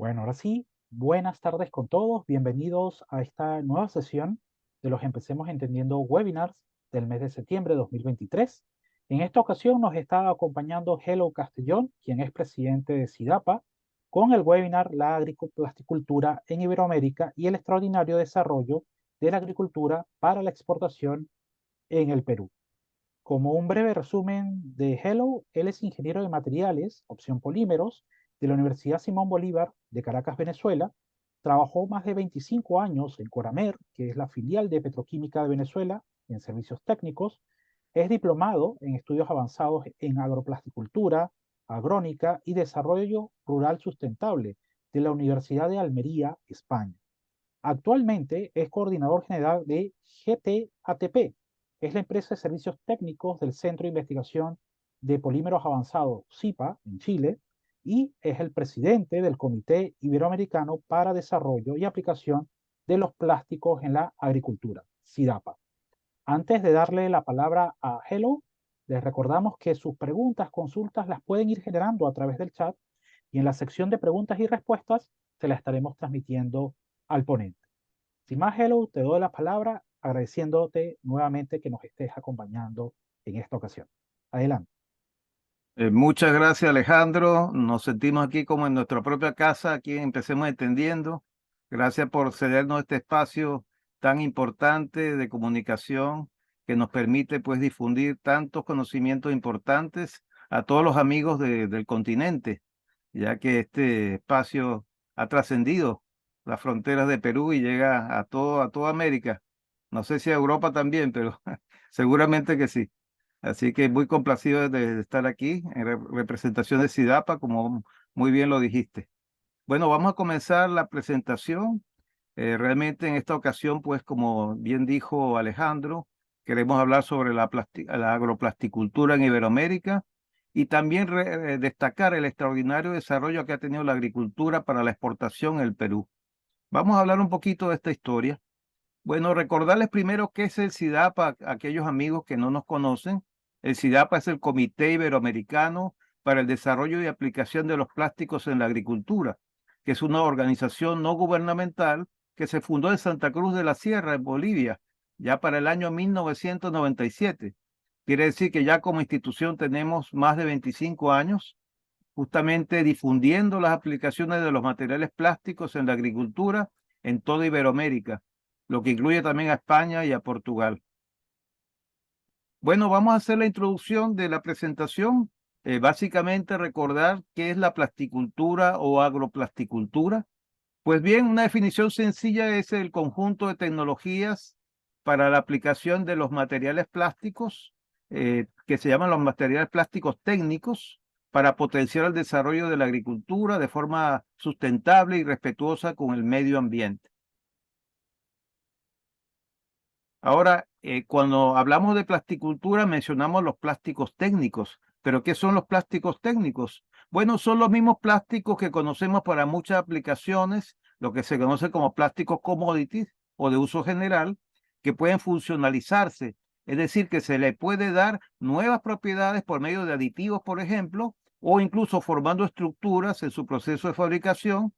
Bueno, ahora sí, buenas tardes con todos. Bienvenidos a esta nueva sesión de los Empecemos Entendiendo webinars del mes de septiembre de 2023. En esta ocasión nos está acompañando Hello Castellón, quien es presidente de SIDAPA, con el webinar La Agroplasticultura en Iberoamérica y el extraordinario desarrollo de la agricultura para la exportación en el Perú. Como un breve resumen de Hello, él es ingeniero de materiales, opción polímeros, de la Universidad Simón Bolívar de Caracas, Venezuela. Trabajó más de 25 años en Coramer, que es la filial de Petroquímica de Venezuela, en servicios técnicos. Es diplomado en estudios avanzados en agroplasticultura, agrónica y desarrollo rural sustentable de la Universidad de Almería, España. Actualmente es coordinador general de GTATP, es la empresa de servicios técnicos del Centro de Investigación de Polímeros Avanzados, CIPA, en Chile, y es el presidente del Comité Iberoamericano para Desarrollo y Aplicación de los Plásticos en la Agricultura, SIDAPA. Antes de darle la palabra a Hello, les recordamos que sus preguntas, consultas las pueden ir generando a través del chat y en la sección de preguntas y respuestas se la estaremos transmitiendo al ponente. Sin más, Hello, te doy la palabra agradeciéndote nuevamente que nos estés acompañando en esta ocasión. Adelante. Muchas gracias, Alejandro. Nos sentimos aquí como en nuestra propia casa, aquí Empecemos Entendiendo. Gracias por cedernos este espacio tan importante de comunicación que nos permite pues difundir tantos conocimientos importantes a todos los amigos del continente, ya que este espacio ha trascendido las fronteras de Perú y llega a toda América. No sé si a Europa también, pero seguramente que sí. Así que muy complacido de estar aquí en representación de SIDAPA, como muy bien lo dijiste. Bueno, vamos a comenzar la presentación. Realmente en esta ocasión, pues como bien dijo Alejandro, queremos hablar sobre la agroplasticultura en Iberoamérica y también destacar el extraordinario desarrollo que ha tenido la agricultura para la exportación en el Perú. Vamos a hablar un poquito de esta historia. Bueno, recordarles primero qué es el SIDAPA a aquellos amigos que no nos conocen. El SIDAPA es el Comité Iberoamericano para el Desarrollo y Aplicación de los Plásticos en la Agricultura, que es una organización no gubernamental que se fundó en Santa Cruz de la Sierra, en Bolivia, ya para el año 1997. Quiere decir que ya como institución tenemos más de 25 años justamente difundiendo las aplicaciones de los materiales plásticos en la agricultura en toda Iberoamérica, lo que incluye también a España y a Portugal. Bueno, vamos a hacer la introducción de la presentación. Básicamente recordar qué es la plasticultura o agroplasticultura. Pues bien, una definición sencilla es el conjunto de tecnologías para la aplicación de los materiales plásticos, que se llaman los materiales plásticos técnicos, para potenciar el desarrollo de la agricultura de forma sustentable y respetuosa con el medio ambiente. Ahora, cuando hablamos de plasticultura, mencionamos los plásticos técnicos. ¿Pero qué son los plásticos técnicos? Bueno, son los mismos plásticos que conocemos para muchas aplicaciones, lo que se conoce como plásticos commodities o de uso general, que pueden funcionalizarse. Es decir, que se le puede dar nuevas propiedades por medio de aditivos, por ejemplo, o incluso formando estructuras en su proceso de fabricación.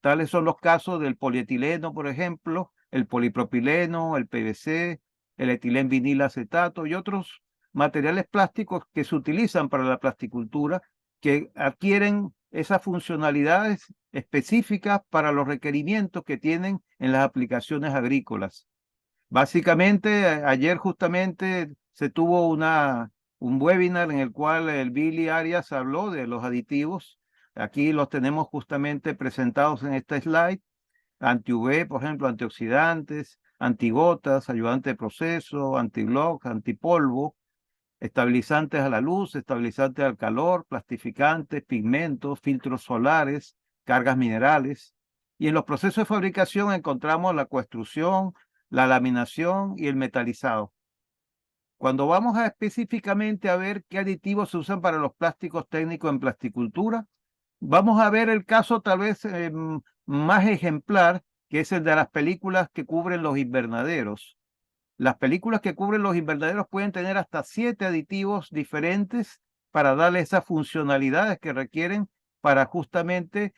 Tales son los casos del polietileno, por ejemplo, el polipropileno, el PVC, el etilén acetato y otros materiales plásticos que se utilizan para la plasticultura, que adquieren esas funcionalidades específicas para los requerimientos que tienen en las aplicaciones agrícolas. Básicamente, ayer justamente se tuvo un webinar en el cual el Billy Arias habló de los aditivos. Aquí los tenemos justamente presentados en esta slide. Anti-UV, por ejemplo, antioxidantes, antigotas, ayudante de proceso, anti-block, antipolvo, estabilizantes a la luz, estabilizantes al calor, plastificantes, pigmentos, filtros solares, cargas minerales. Y en los procesos de fabricación encontramos la coextrusión, la laminación y el metalizado. Cuando vamos específicamente a ver qué aditivos se usan para los plásticos técnicos en plasticultura, vamos a ver el caso tal vez más ejemplar, que es el de las películas que cubren los invernaderos. Las películas que cubren los invernaderos pueden tener hasta 7 aditivos diferentes para darle esas funcionalidades que requieren para justamente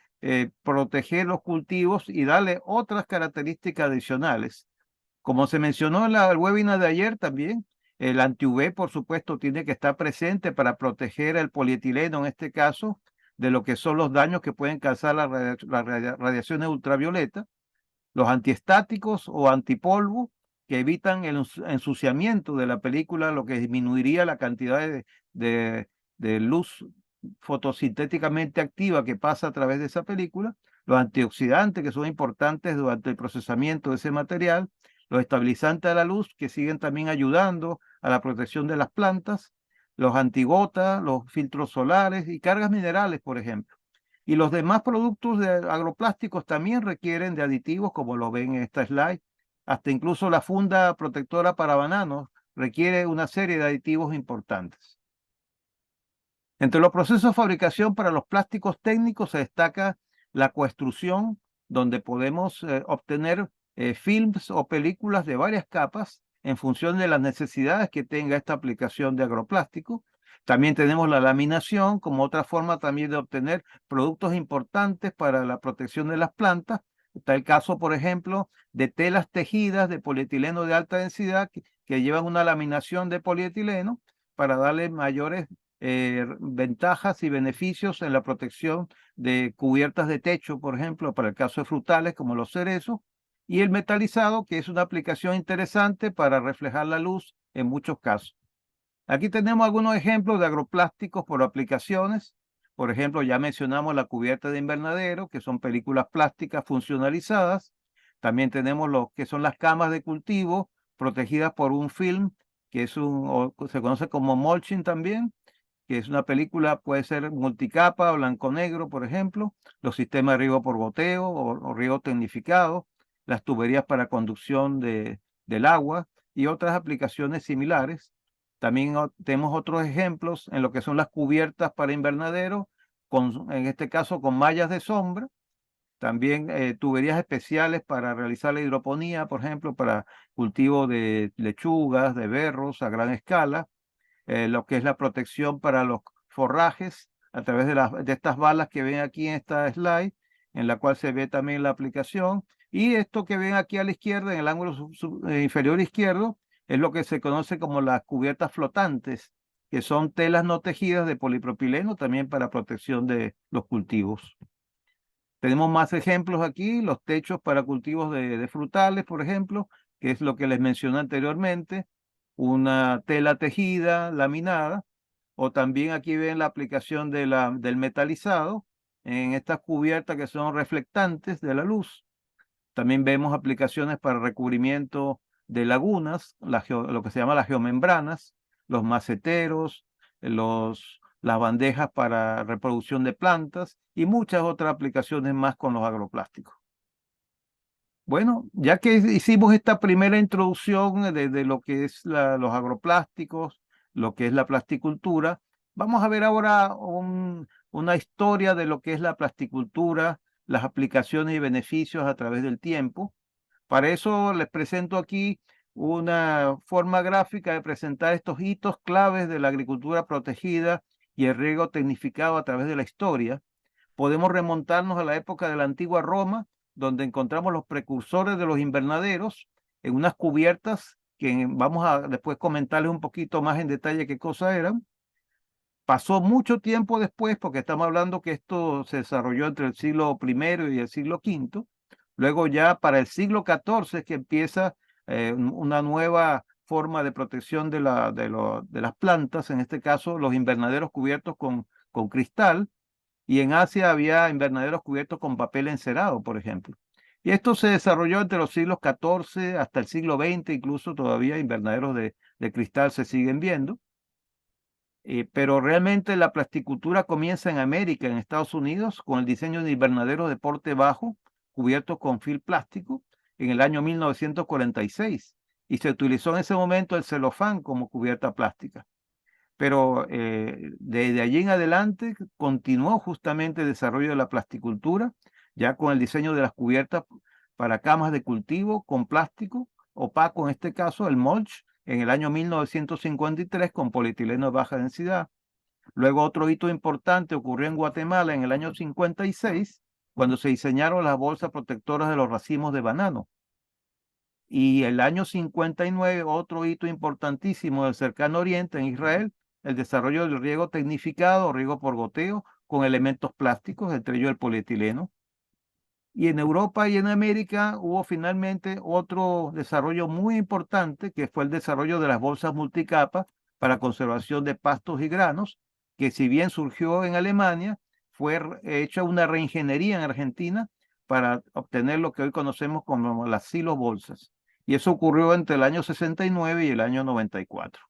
proteger los cultivos y darle otras características adicionales. Como se mencionó en el webinar de ayer también, el anti-UV, por supuesto, tiene que estar presente para proteger el polietileno, en este caso, de lo que son los daños que pueden causar las radiaciones ultravioletas. Los antiestáticos o antipolvo, que evitan el ensuciamiento de la película, lo que disminuiría la cantidad de luz fotosintéticamente activa que pasa a través de esa película. Los antioxidantes, que son importantes durante el procesamiento de ese material. Los estabilizantes de la luz, que siguen también ayudando a la protección de las plantas. Los antigotas, los filtros solares y cargas minerales, por ejemplo. Y los demás productos de agroplásticos también requieren de aditivos, como lo ven en esta slide. Hasta incluso la funda protectora para bananos requiere una serie de aditivos importantes. Entre los procesos de fabricación para los plásticos técnicos se destaca la coextrusión, donde podemos obtener films o películas de varias capas en función de las necesidades que tenga esta aplicación de agroplástico. También tenemos la laminación como otra forma también de obtener productos importantes para la protección de las plantas. Está el caso, por ejemplo, de telas tejidas de polietileno de alta densidad que llevan una laminación de polietileno para darle mayores ventajas y beneficios en la protección de cubiertas de techo, por ejemplo, para el caso de frutales como los cerezos, y el metalizado, que es una aplicación interesante para reflejar la luz en muchos casos. Aquí tenemos algunos ejemplos de agroplásticos por aplicaciones. Por ejemplo, ya mencionamos la cubierta de invernadero, que son películas plásticas funcionalizadas. También tenemos lo que son las camas de cultivo protegidas por un film, que es se conoce como mulching también, que es una película, puede ser multicapa, blanco-negro, por ejemplo, los sistemas de riego por goteo o riego tecnificado, las tuberías para conducción del agua y otras aplicaciones similares. También tenemos otros ejemplos en lo que son las cubiertas para invernadero, en este caso con mallas de sombra. También tuberías especiales para realizar la hidroponía, por ejemplo, para cultivo de lechugas, de berros a gran escala. Lo que es la protección para los forrajes a través de estas balas que ven aquí en esta slide, en la cual se ve también la aplicación. Y esto que ven aquí a la izquierda, en el ángulo inferior izquierdo, es lo que se conoce como las cubiertas flotantes, que son telas no tejidas de polipropileno también para protección de los cultivos. Tenemos más ejemplos aquí, los techos para cultivos de frutales, por ejemplo, que es lo que les mencioné anteriormente, una tela tejida, laminada, o también aquí ven la aplicación del metalizado en estas cubiertas que son reflectantes de la luz. También vemos aplicaciones para recubrimiento de lagunas, lo que se llama las geomembranas, los maceteros, las bandejas para reproducción de plantas y muchas otras aplicaciones más con los agroplásticos. Bueno, ya que hicimos esta primera introducción de lo que es los agroplásticos, lo que es la plasticultura, vamos a ver ahora una historia de lo que es la plasticultura, las aplicaciones y beneficios a través del tiempo. Para eso les presento aquí una forma gráfica de presentar estos hitos claves de la agricultura protegida y el riego tecnificado a través de la historia. Podemos remontarnos a la época de la antigua Roma, donde encontramos los precursores de los invernaderos en unas cubiertas que vamos a después comentarles un poquito más en detalle qué cosas eran. Pasó mucho tiempo después, porque estamos hablando que esto se desarrolló entre el siglo I y el siglo V. Luego ya para el siglo XIV es que empieza una nueva forma de protección de las plantas, en este caso los invernaderos cubiertos con cristal, y en Asia había invernaderos cubiertos con papel encerado, por ejemplo. Y esto se desarrolló entre los siglos XIV hasta el siglo XX, incluso todavía invernaderos de cristal se siguen viendo. Pero realmente la plasticultura comienza en América, en Estados Unidos, con el diseño de invernaderos de porte bajo, cubiertos con film plástico, en el año 1946. Y se utilizó en ese momento el celofán como cubierta plástica. Pero desde allí en adelante continuó justamente el desarrollo de la plasticultura, ya con el diseño de las cubiertas para camas de cultivo con plástico opaco, en este caso el mulch, en el año 1953 con polietileno de baja densidad. Luego otro hito importante ocurrió en Guatemala en el año 56, cuando se diseñaron las bolsas protectoras de los racimos de banano. Y el año 59, otro hito importantísimo del cercano oriente en Israel, el desarrollo del riego tecnificado, riego por goteo, con elementos plásticos, entre ellos el polietileno. Y en Europa y en América hubo finalmente otro desarrollo muy importante, que fue el desarrollo de las bolsas multicapa para conservación de pastos y granos, que si bien surgió en Alemania, fue hecha una reingeniería en Argentina para obtener lo que hoy conocemos como las silobolsas. Y eso ocurrió entre el año 69 y el año 94.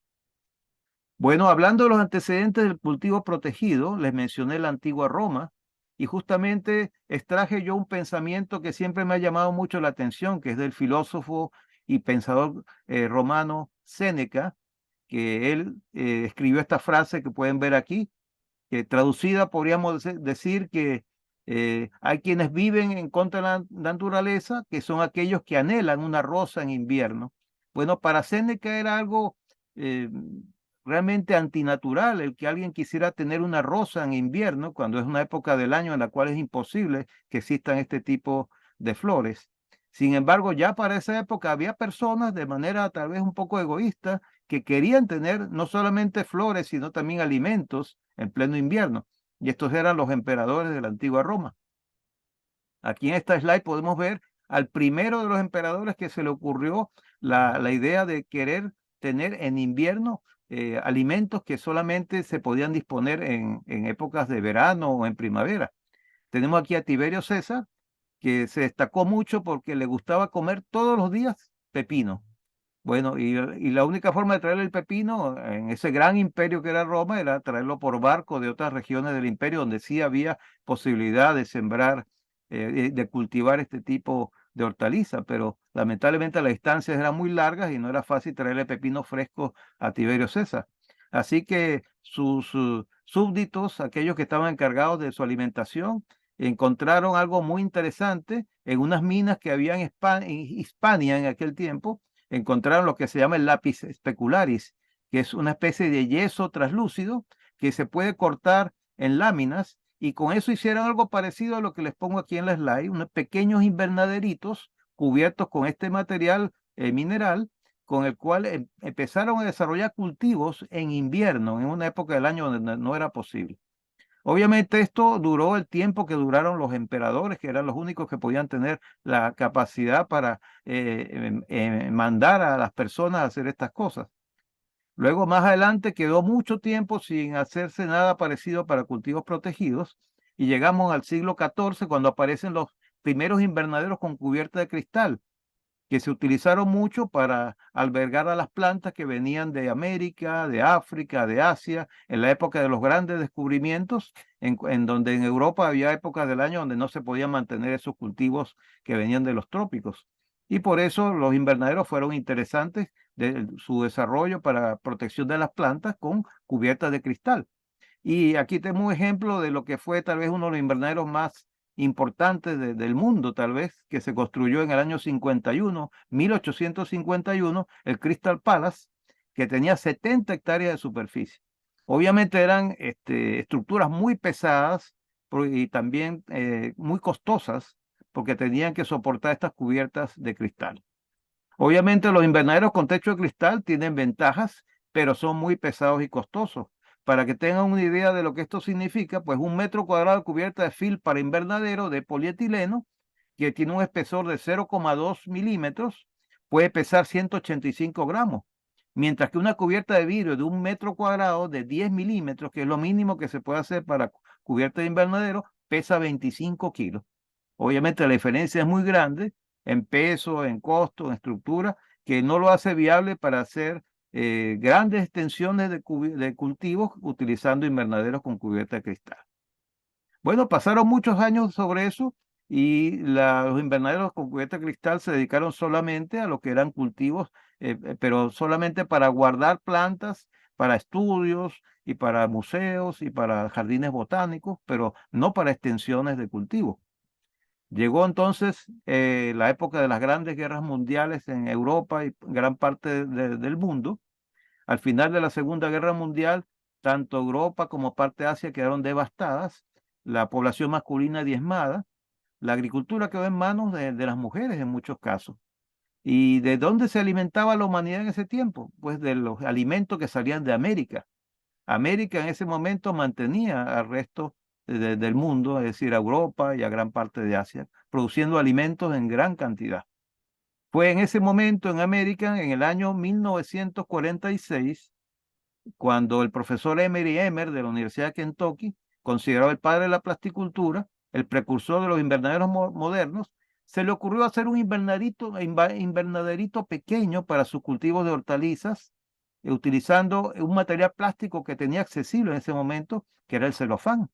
Bueno, hablando de los antecedentes del cultivo protegido, les mencioné la antigua Roma y justamente extraje yo un pensamiento que siempre me ha llamado mucho la atención, que es del filósofo y pensador romano Séneca, que él escribió esta frase que pueden ver aquí, que traducida podríamos decir que hay quienes viven en contra de la naturaleza, que son aquellos que anhelan una rosa en invierno. Bueno, para Séneca era algo eh, realmente antinatural el que alguien quisiera tener una rosa en invierno, cuando es una época del año en la cual es imposible que existan este tipo de flores. Sin embargo, ya para esa época había personas de manera tal vez un poco egoísta que querían tener no solamente flores, sino también alimentos en pleno invierno. Y estos eran los emperadores de la antigua Roma. Aquí en esta slide podemos ver al primero de los emperadores que se le ocurrió la idea de querer tener en invierno alimentos que solamente se podían disponer en épocas de verano o en primavera. Tenemos aquí a Tiberio César, que se destacó mucho porque le gustaba comer todos los días pepino. Bueno, y la única forma de traer el pepino en ese gran imperio que era Roma era traerlo por barco de otras regiones del imperio donde sí había posibilidad de sembrar, de cultivar este tipo de hortaliza, pero lamentablemente las distancias eran muy largas y no era fácil traerle pepino fresco a Tiberio César. Así que sus súbditos, aquellos que estaban encargados de su alimentación, encontraron algo muy interesante en unas minas que había en Hispania en aquel tiempo. Encontraron lo que se llama el lápiz specularis, que es una especie de yeso traslúcido que se puede cortar en láminas, y con eso hicieron algo parecido a lo que les pongo aquí en la slide, unos pequeños invernaderitos cubiertos con este material mineral, con el cual empezaron a desarrollar cultivos en invierno, en una época del año donde no era posible. Obviamente esto duró el tiempo que duraron los emperadores, que eran los únicos que podían tener la capacidad para mandar a las personas a hacer estas cosas. Luego, más adelante, quedó mucho tiempo sin hacerse nada parecido para cultivos protegidos y llegamos al siglo XIV cuando aparecen los primeros invernaderos con cubierta de cristal, que se utilizaron mucho para albergar a las plantas que venían de América, de África, de Asia, en la época de los grandes descubrimientos, en donde en Europa había épocas del año donde no se podían mantener esos cultivos que venían de los trópicos. Y por eso los invernaderos fueron interesantes de su desarrollo para protección de las plantas con cubiertas de cristal. Y aquí tenemos un ejemplo de lo que fue tal vez uno de los invernaderos más importantes del mundo, tal vez, que se construyó en el año 51, 1851, el Crystal Palace, que tenía 70 hectáreas de superficie. Obviamente eran estructuras muy pesadas y también muy costosas, porque tenían que soportar estas cubiertas de cristal. Obviamente los invernaderos con techo de cristal tienen ventajas, pero son muy pesados y costosos. Para que tengan una idea de lo que esto significa, pues un metro cuadrado de cubierta de film para invernadero de polietileno, que tiene un espesor de 0,2 milímetros, puede pesar 185 gramos, mientras que una cubierta de vidrio de un metro cuadrado de 10 milímetros, que es lo mínimo que se puede hacer para cubierta de invernadero, pesa 25 kilos. Obviamente la diferencia es muy grande en peso, en costo, en estructura, que no lo hace viable para hacer grandes extensiones de cultivos utilizando invernaderos con cubierta de cristal. Bueno, pasaron muchos años sobre eso y los invernaderos con cubierta de cristal se dedicaron solamente a lo que eran cultivos, pero solamente para guardar plantas, para estudios y para museos y para jardines botánicos, pero no para extensiones de cultivo. Llegó entonces la época de las grandes guerras mundiales en Europa y gran parte del mundo. Al final de la Segunda Guerra Mundial, tanto Europa como parte de Asia quedaron devastadas, la población masculina diezmada, la agricultura quedó en manos de las mujeres en muchos casos. ¿Y de dónde se alimentaba la humanidad en ese tiempo? Pues de los alimentos que salían de América. América en ese momento mantenía al resto del mundo, es decir, a Europa y a gran parte de Asia, produciendo alimentos en gran cantidad. Fue en ese momento en América, en el año 1946, cuando el profesor Emery Emmer de la Universidad de Kentucky, considerado el padre de la plasticultura, el precursor de los invernaderos modernos, se le ocurrió hacer un invernaderito pequeño para sus cultivos de hortalizas, utilizando un material plástico que tenía accesible en ese momento, que era el celofán.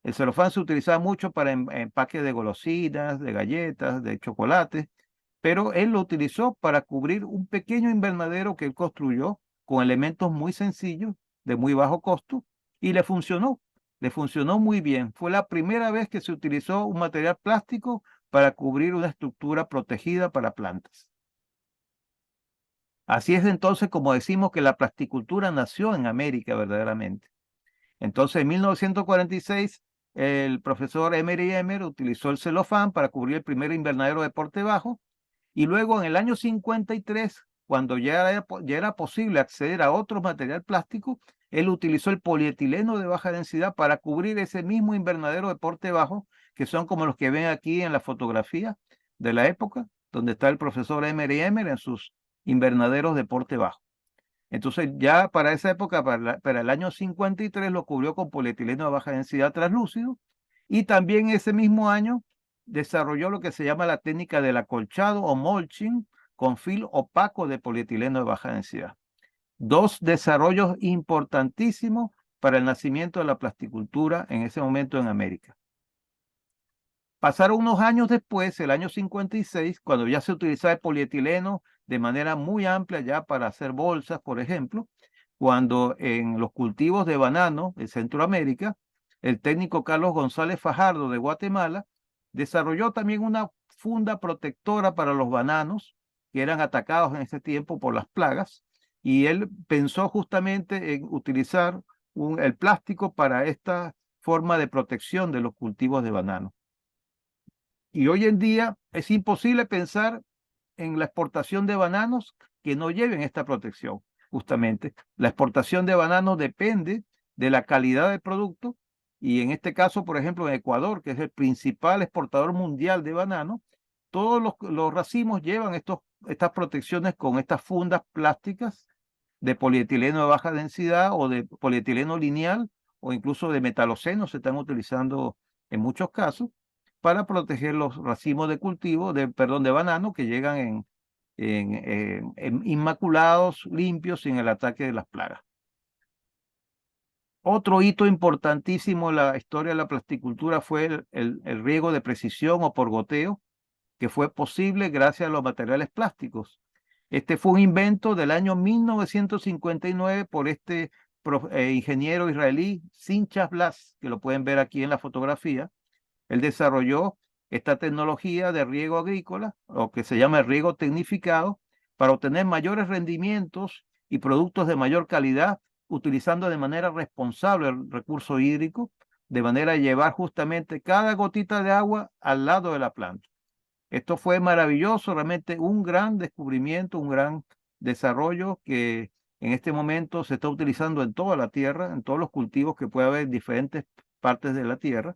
El celofán se utilizaba mucho para empaque de golosinas, de galletas, de chocolates, pero él lo utilizó para cubrir un pequeño invernadero que él construyó con elementos muy sencillos, de muy bajo costo, y le funcionó muy bien. Fue la primera vez que se utilizó un material plástico para cubrir una estructura protegida para plantas. Así es entonces como decimos que la plasticultura nació en América verdaderamente. Entonces, en 1946, el profesor Emery Emmer utilizó el celofán para cubrir el primer invernadero de porte bajo, y luego en el año 53, cuando ya era posible acceder a otro material plástico, él utilizó el polietileno de baja densidad para cubrir ese mismo invernadero de porte bajo, que son como los que ven aquí en la fotografía de la época, donde está el profesor Emery Emmer en sus invernaderos de porte bajo. Entonces ya para esa época, para el año 53, lo cubrió con polietileno de baja densidad translúcido, y también ese mismo año desarrolló lo que se llama la técnica del acolchado o mulching con film opaco de polietileno de baja densidad. Dos desarrollos importantísimos para el nacimiento de la plasticultura en ese momento en América. Pasaron unos años después, el año 56, cuando ya se utilizaba el polietileno de manera muy amplia ya para hacer bolsas, por ejemplo, cuando en los cultivos de banano en Centroamérica, el técnico Carlos González Fajardo de Guatemala desarrolló también una funda protectora para los bananos que eran atacados en ese tiempo por las plagas, y él pensó justamente en utilizar el plástico para esta forma de protección de los cultivos de banano. Y hoy en día es imposible pensar en la exportación de bananos que no lleven esta protección. Justamente, la exportación de bananos depende de la calidad del producto, y en este caso, por ejemplo, en Ecuador, que es el principal exportador mundial de banano, todos los racimos llevan estas protecciones con estas fundas plásticas de polietileno de baja densidad o de polietileno lineal o incluso de metaloceno se están utilizando en muchos casos para proteger los racimos de cultivo, perdón, de banano que llegan en inmaculados, limpios, sin el ataque de las plagas. Otro hito importantísimo en la historia de la plasticultura fue el riego de precisión o por goteo, que fue posible gracias a los materiales plásticos. Este fue un invento del año 1959 por este ingeniero israelí, Sinchas Blas, que lo pueden ver aquí en la fotografía. Él desarrolló esta tecnología de riego agrícola, o que se llama el riego tecnificado, para obtener mayores rendimientos y productos de mayor calidad, utilizando de manera responsable el recurso hídrico, de manera a llevar justamente cada gotita de agua al lado de la planta. Esto fue maravilloso, realmente un gran descubrimiento, un gran desarrollo que en este momento se está utilizando en toda la tierra, en todos los cultivos que puede haber en diferentes partes de la tierra.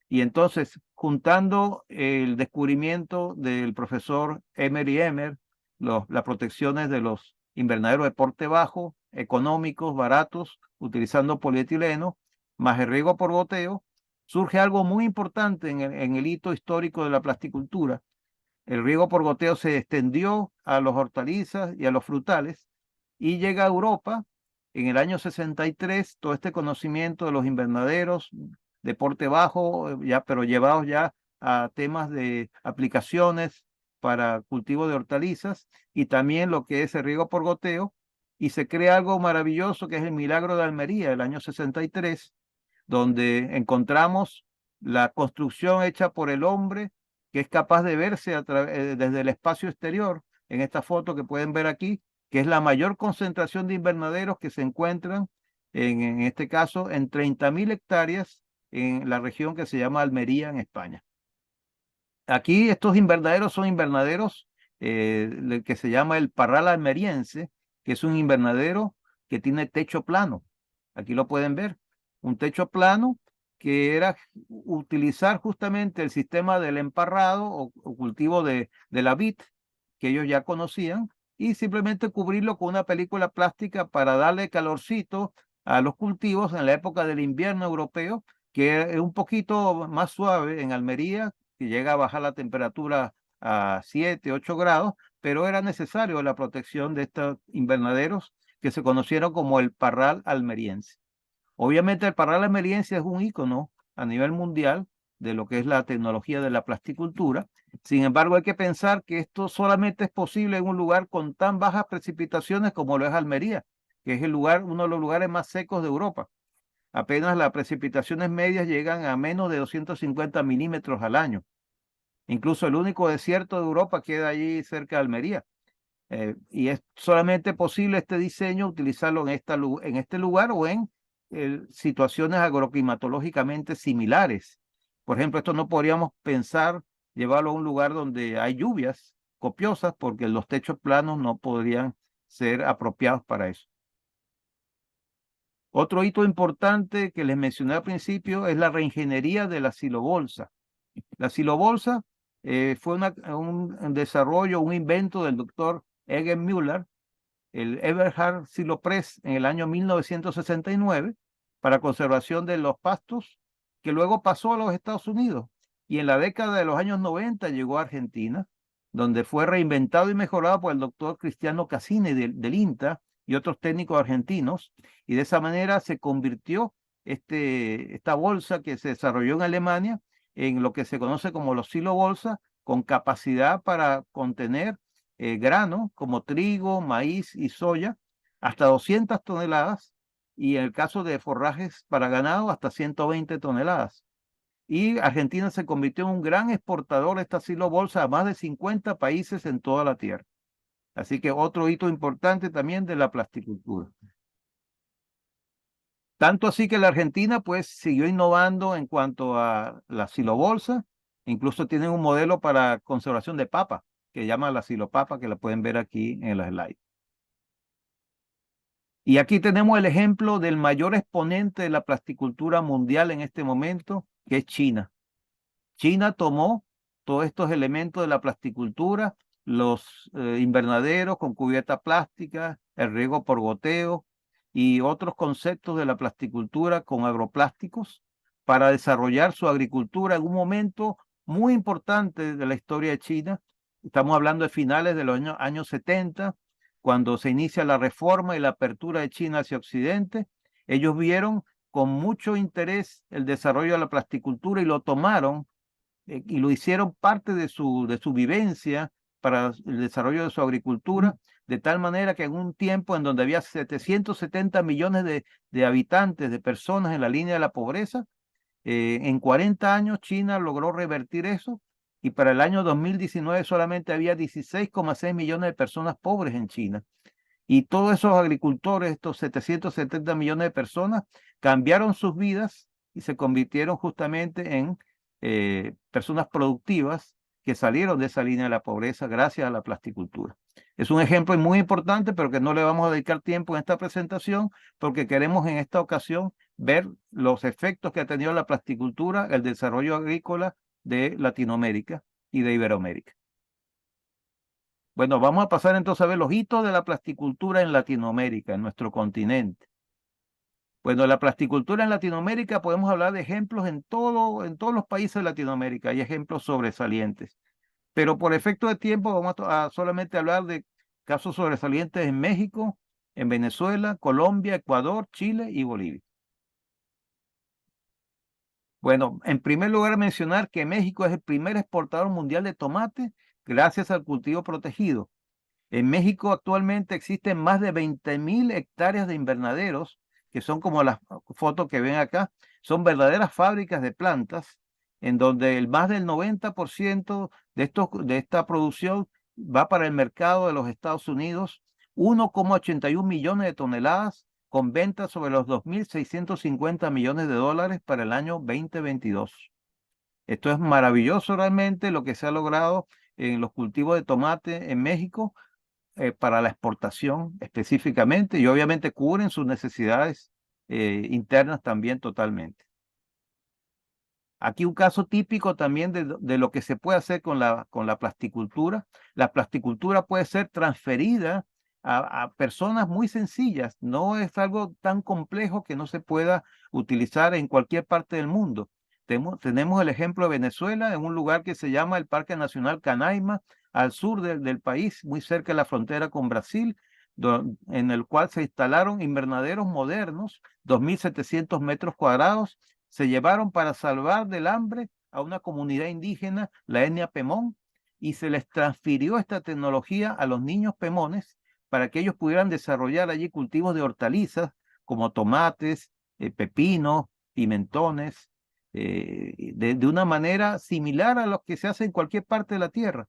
Y entonces, juntando el descubrimiento del profesor Emery Emmer, las protecciones de los invernaderos de porte bajo, económicos, baratos, utilizando polietileno, más el riego por goteo, surge algo muy importante en el hito histórico de la plasticultura. El riego por goteo se extendió a los hortalizas y a los frutales, y llega a Europa en el año 63 todo este conocimiento de los invernaderos de porte bajo, pero llevados ya a temas de aplicaciones para cultivo de hortalizas, y también lo que es el riego por goteo, y se crea algo maravilloso que es el Milagro de Almería, el año 63, donde encontramos la construcción hecha por el hombre, que es capaz de verse desde el espacio exterior, en esta foto que pueden ver aquí, que es la mayor concentración de invernaderos que se encuentran en este caso, en 30.000 hectáreas en la región que se llama Almería, en España. Aquí estos invernaderos son invernaderos que se llama el Parral almeriense, que es un invernadero que tiene techo plano. Aquí lo pueden ver, un techo plano que era utilizar justamente el sistema del emparrado o cultivo de la vid que ellos ya conocían y simplemente cubrirlo con una película plástica para darle calorcito a los cultivos en la época del invierno europeo, que es un poquito más suave en Almería, que llega a bajar la temperatura a 7, 8 grados, pero era necesario la protección de estos invernaderos que se conocieron como el Parral almeriense. Obviamente el Parral almeriense es un ícono a nivel mundial de lo que es la tecnología de la plasticultura. Sin embargo, hay que pensar que esto solamente es posible en un lugar con tan bajas precipitaciones como lo es Almería, que es el lugar, uno de los lugares más secos de Europa. Apenas las precipitaciones medias llegan a menos de 250 milímetros al año. Incluso el único desierto de Europa queda allí cerca de Almería. Y es solamente posible este diseño utilizarlo en este lugar o en situaciones agroclimatológicamente similares. Por ejemplo, esto no podríamos pensar llevarlo a un lugar donde hay lluvias copiosas porque los techos planos no podrían ser apropiados para eso. Otro hito importante que les mencioné al principio es la reingeniería de la silobolsa. La silobolsa fue un desarrollo, un invento del doctor Egan Müller, el Eberhard Silopress, en el año 1969 para conservación de los pastos, que luego pasó a los Estados Unidos y en la década de los años 90 llegó a Argentina, donde fue reinventado y mejorado por el doctor Cristiano Cassini del INTA y otros técnicos argentinos, y de esa manera se convirtió esta bolsa que se desarrolló en Alemania en lo que se conoce como los silobolsa, con capacidad para contener grano como trigo, maíz y soya, hasta 200 toneladas, y en el caso de forrajes para ganado, hasta 120 toneladas. Y Argentina se convirtió en un gran exportador de esta silobolsa a más de 50 países en toda la tierra. Así que otro hito importante también de la plasticultura. Tanto así que la Argentina pues siguió innovando en cuanto a la silobolsa, incluso tienen un modelo para conservación de papa, que llama la silopapa, que la pueden ver aquí en los slides. Y aquí tenemos el ejemplo del mayor exponente de la plasticultura mundial en este momento, que es China. China tomó todos estos elementos de la plasticultura, los invernaderos con cubierta plástica, el riego por goteo y otros conceptos de la plasticultura con agroplásticos para desarrollar su agricultura en un momento muy importante de la historia de China. Estamos hablando de finales de los años 70, cuando se inicia la reforma y la apertura de China hacia Occidente. Ellos vieron con mucho interés el desarrollo de la plasticultura y lo tomaron y lo hicieron parte de su vivencia para el desarrollo de su agricultura, de tal manera que en un tiempo en donde había 770 millones de habitantes, de personas en la línea de la pobreza, en 40 años China logró revertir eso y para el año 2019 solamente había 16,6 millones de personas pobres en China. Y todos esos agricultores, estos 770 millones de personas, cambiaron sus vidas y se convirtieron justamente en personas productivas que salieron de esa línea de la pobreza gracias a la plasticultura. Es un ejemplo muy importante, pero que no le vamos a dedicar tiempo en esta presentación porque queremos en esta ocasión ver los efectos que ha tenido la plasticultura, el desarrollo agrícola de Latinoamérica y de Iberoamérica. Bueno, vamos a pasar entonces a ver los hitos de la plasticultura en Latinoamérica, en nuestro continente. Bueno, la plasticultura en Latinoamérica podemos hablar de ejemplos en todos los países de Latinoamérica. Hay ejemplos sobresalientes. Pero por efecto de tiempo vamos a solamente hablar de casos sobresalientes en México, en Venezuela, Colombia, Ecuador, Chile y Bolivia. Bueno, en primer lugar mencionar que México es el primer exportador mundial de tomate gracias al cultivo protegido. En México actualmente existen más de 20.000 hectáreas de invernaderos, que son como las fotos que ven acá, son verdaderas fábricas de plantas, en donde el más del 90% de esta producción va para el mercado de los Estados Unidos, 1,81 millones de toneladas, con ventas sobre los 2.650 millones de dólares para el año 2022. Esto es maravilloso realmente lo que se ha logrado en los cultivos de tomate en México para la exportación específicamente, y obviamente cubren sus necesidades internas también totalmente. Aquí un caso típico también de lo que se puede hacer con la plasticultura. La plasticultura puede ser transferida a personas muy sencillas. No es algo tan complejo que no se pueda utilizar en cualquier parte del mundo. Tenemos el ejemplo de Venezuela, en un lugar que se llama el Parque Nacional Canaima, al sur del país, muy cerca de la frontera con Brasil, en el cual se instalaron invernaderos modernos, 2.700 metros cuadrados, se llevaron para salvar del hambre a una comunidad indígena, la etnia Pemón, y se les transfirió esta tecnología a los niños pemones para que ellos pudieran desarrollar allí cultivos de hortalizas como tomates, pepinos, pimentones, de una manera similar a lo que se hace en cualquier parte de la tierra.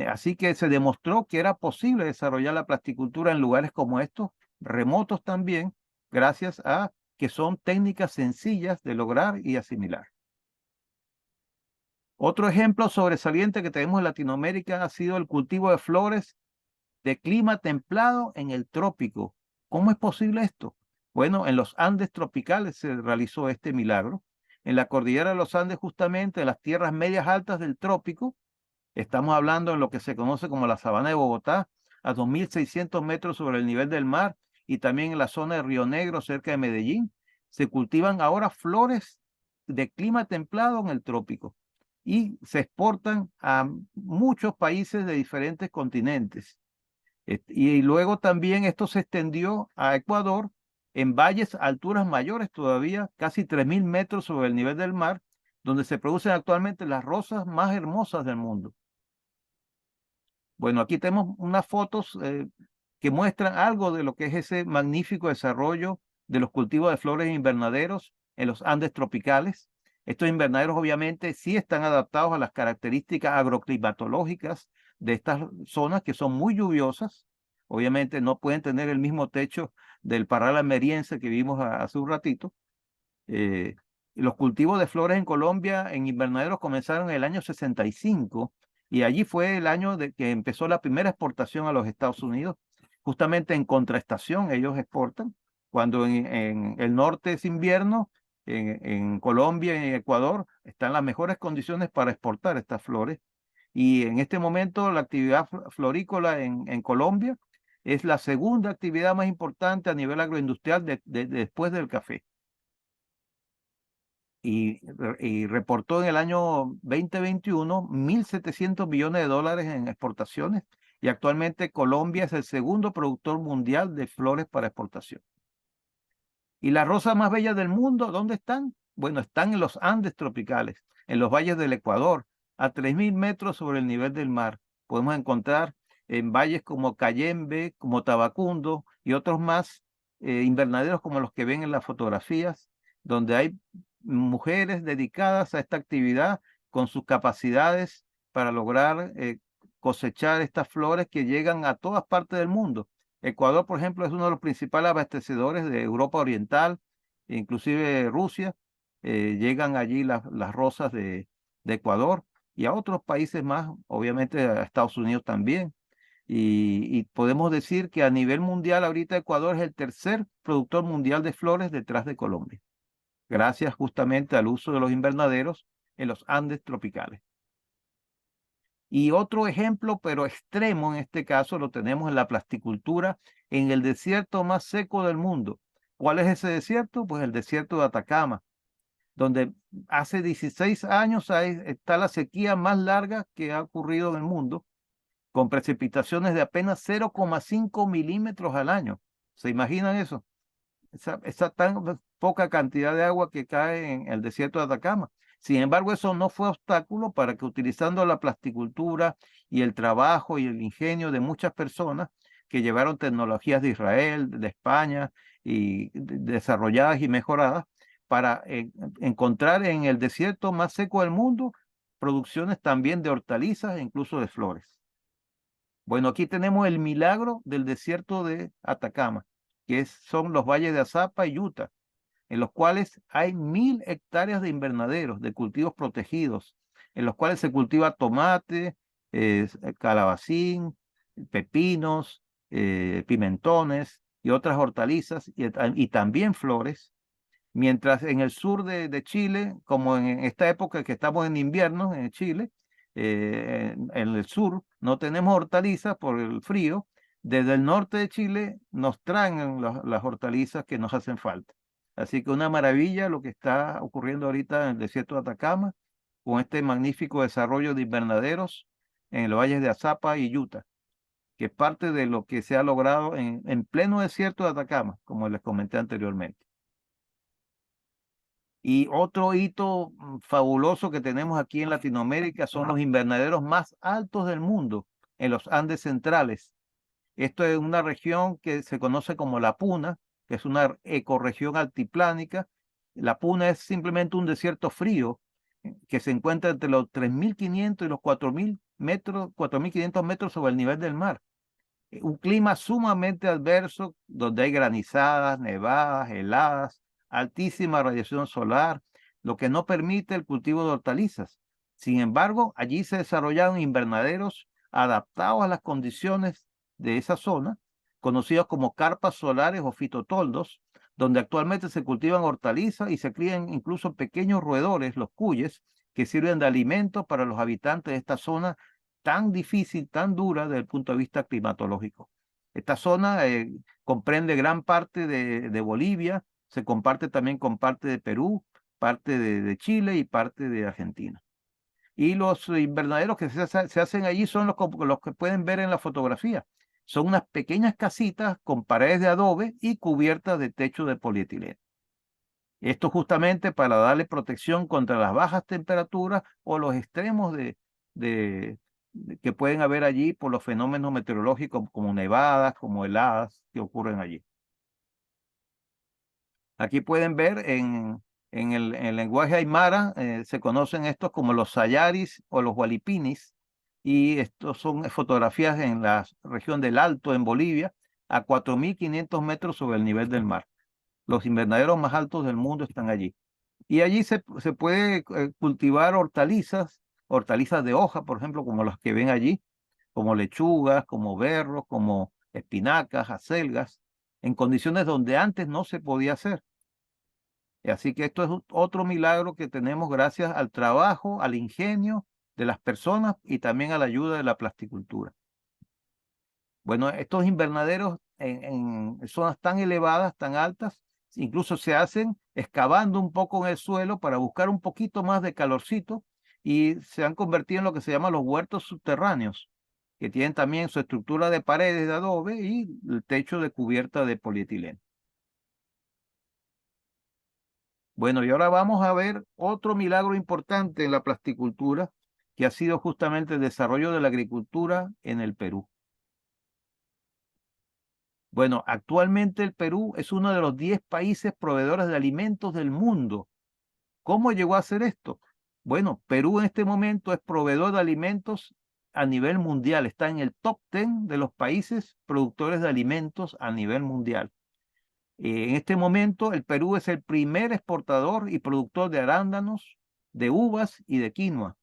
Así que se demostró que era posible desarrollar la plasticultura en lugares como estos, remotos también, gracias a que son técnicas sencillas de lograr y asimilar. Otro ejemplo sobresaliente que tenemos en Latinoamérica ha sido el cultivo de flores de clima templado en el trópico. ¿Cómo es posible esto? Bueno, en los Andes tropicales se realizó este milagro. En la cordillera de los Andes, justamente en las tierras medias altas del trópico, estamos hablando en lo que se conoce como la sabana de Bogotá, a 2.600 metros sobre el nivel del mar, y también en la zona de Río Negro, cerca de Medellín, se cultivan ahora flores de clima templado en el trópico y se exportan a muchos países de diferentes continentes. Y luego también esto se extendió a Ecuador en valles a alturas mayores todavía, casi 3.000 metros sobre el nivel del mar, donde se producen actualmente las rosas más hermosas del mundo. Bueno, aquí tenemos unas fotos que muestran algo de lo que es ese magnífico desarrollo de los cultivos de flores en invernaderos en los Andes tropicales. Estos invernaderos obviamente sí están adaptados a las características agroclimatológicas de estas zonas que son muy lluviosas. Obviamente no pueden tener el mismo techo del parral almeriense que vimos hace un ratito. Los cultivos de flores en Colombia en invernaderos comenzaron en el año 65 y allí fue el año de que empezó la primera exportación a los Estados Unidos. Justamente en contraestación ellos exportan. Cuando en el norte es invierno, en Colombia y en Ecuador están las mejores condiciones para exportar estas flores. Y en este momento la actividad florícola en Colombia es la segunda actividad más importante a nivel agroindustrial después del café. Y reportó en el año 2021 1.700 millones de dólares en exportaciones, y actualmente Colombia es el segundo productor mundial de flores para exportación. ¿Y las rosas más bellas del mundo dónde están? Bueno, están en los Andes tropicales, en los valles del Ecuador, a 3.000 metros sobre el nivel del mar. Podemos encontrar en valles como Cayembe, como Tabacundo y otros más, invernaderos como los que ven en las fotografías, donde hay mujeres dedicadas a esta actividad con sus capacidades para lograr cosechar estas flores que llegan a todas partes del mundo. Ecuador, por ejemplo, es uno de los principales abastecedores de Europa Oriental, inclusive Rusia. Llegan allí las rosas de Ecuador y a otros países más, obviamente a Estados Unidos también. Y podemos decir que a nivel mundial ahorita Ecuador es el tercer productor mundial de flores detrás de Colombia, gracias justamente al uso de los invernaderos en los Andes tropicales. Y otro ejemplo, pero extremo en este caso, lo tenemos en la plasticultura en el desierto más seco del mundo. ¿Cuál es ese desierto? Pues el desierto de Atacama, donde hace 16 años está la sequía más larga que ha ocurrido en el mundo, con precipitaciones de apenas 0,5 milímetros al año. ¿Se imaginan eso? Esa tan poca cantidad de agua que cae en el desierto de Atacama. Sin embargo, eso no fue obstáculo para que, utilizando la plasticultura y el trabajo y el ingenio de muchas personas que llevaron tecnologías de Israel, de España, y desarrolladas y mejoradas, para encontrar en el desierto más seco del mundo producciones también de hortalizas e incluso de flores. Bueno, aquí tenemos el milagro del desierto de Atacama. son los valles de Azapa y Utah, en los cuales hay 1.000 hectáreas de invernaderos, de cultivos protegidos, en los cuales se cultiva tomate, calabacín, pepinos, pimentones y otras hortalizas y también flores. Mientras en el sur de Chile, como en esta época que estamos en invierno en Chile, en el sur no tenemos hortalizas por el frío. Desde el norte de Chile nos traen las hortalizas que nos hacen falta. Así que una maravilla lo que está ocurriendo ahorita en el desierto de Atacama, con este magnífico desarrollo de invernaderos en los valles de Azapa y Utah, que es parte de lo que se ha logrado en pleno desierto de Atacama, como les comenté anteriormente. Y otro hito fabuloso que tenemos aquí en Latinoamérica son los invernaderos más altos del mundo, en los Andes centrales. Esto es una región que se conoce como la Puna, que es una ecorregión altiplánica. La Puna es simplemente un desierto frío que se encuentra entre los 3.500 y los 4.000 metros, 4.500 metros sobre el nivel del mar. Un clima sumamente adverso, donde hay granizadas, nevadas, heladas, altísima radiación solar, lo que no permite el cultivo de hortalizas. Sin embargo, allí se desarrollaron invernaderos adaptados a las condiciones de esa zona, conocidos como carpas solares o fitotoldos, donde actualmente se cultivan hortalizas y se crían incluso pequeños roedores, los cuyes, que sirven de alimento para los habitantes de esta zona tan difícil, tan dura desde el punto de vista climatológico. Esta zona comprende gran parte de Bolivia, se comparte también con parte de Perú, parte de Chile y parte de Argentina. Y los invernaderos que se hacen allí son los que pueden ver en la fotografía. Son unas pequeñas casitas con paredes de adobe y cubiertas de techo de polietileno. Esto justamente para darle protección contra las bajas temperaturas o los extremos que pueden haber allí por los fenómenos meteorológicos como nevadas, como heladas que ocurren allí. Aquí pueden ver en el lenguaje aymara, se conocen estos como los sayaris o los hualipinis, y estos son fotografías en la región del Alto, en Bolivia, a 4.500 metros sobre el nivel del mar. Los invernaderos más altos del mundo están allí. Y allí se puede cultivar hortalizas de hoja, por ejemplo, como las que ven allí, como lechugas, como berros, como espinacas, acelgas, en condiciones donde antes no se podía hacer. Así que esto es otro milagro que tenemos gracias al trabajo, al ingenio de las personas y también a la ayuda de la plasticultura. Bueno, estos invernaderos en zonas tan elevadas, tan altas, incluso se hacen excavando un poco en el suelo para buscar un poquito más de calorcito y se han convertido en lo que se llama los huertos subterráneos, que tienen también su estructura de paredes de adobe y el techo de cubierta de polietileno. Bueno, y ahora vamos a ver otro milagro importante en la plasticultura, que ha sido justamente el desarrollo de la agricultura en el Perú. Bueno, actualmente el Perú es uno de los 10 países proveedores de alimentos del mundo. ¿Cómo llegó a ser esto? Bueno, Perú en este momento es proveedor de alimentos a nivel mundial, está en el top 10 de los países productores de alimentos a nivel mundial. En este momento el Perú es el primer exportador y productor de arándanos, de uvas y de quinoa.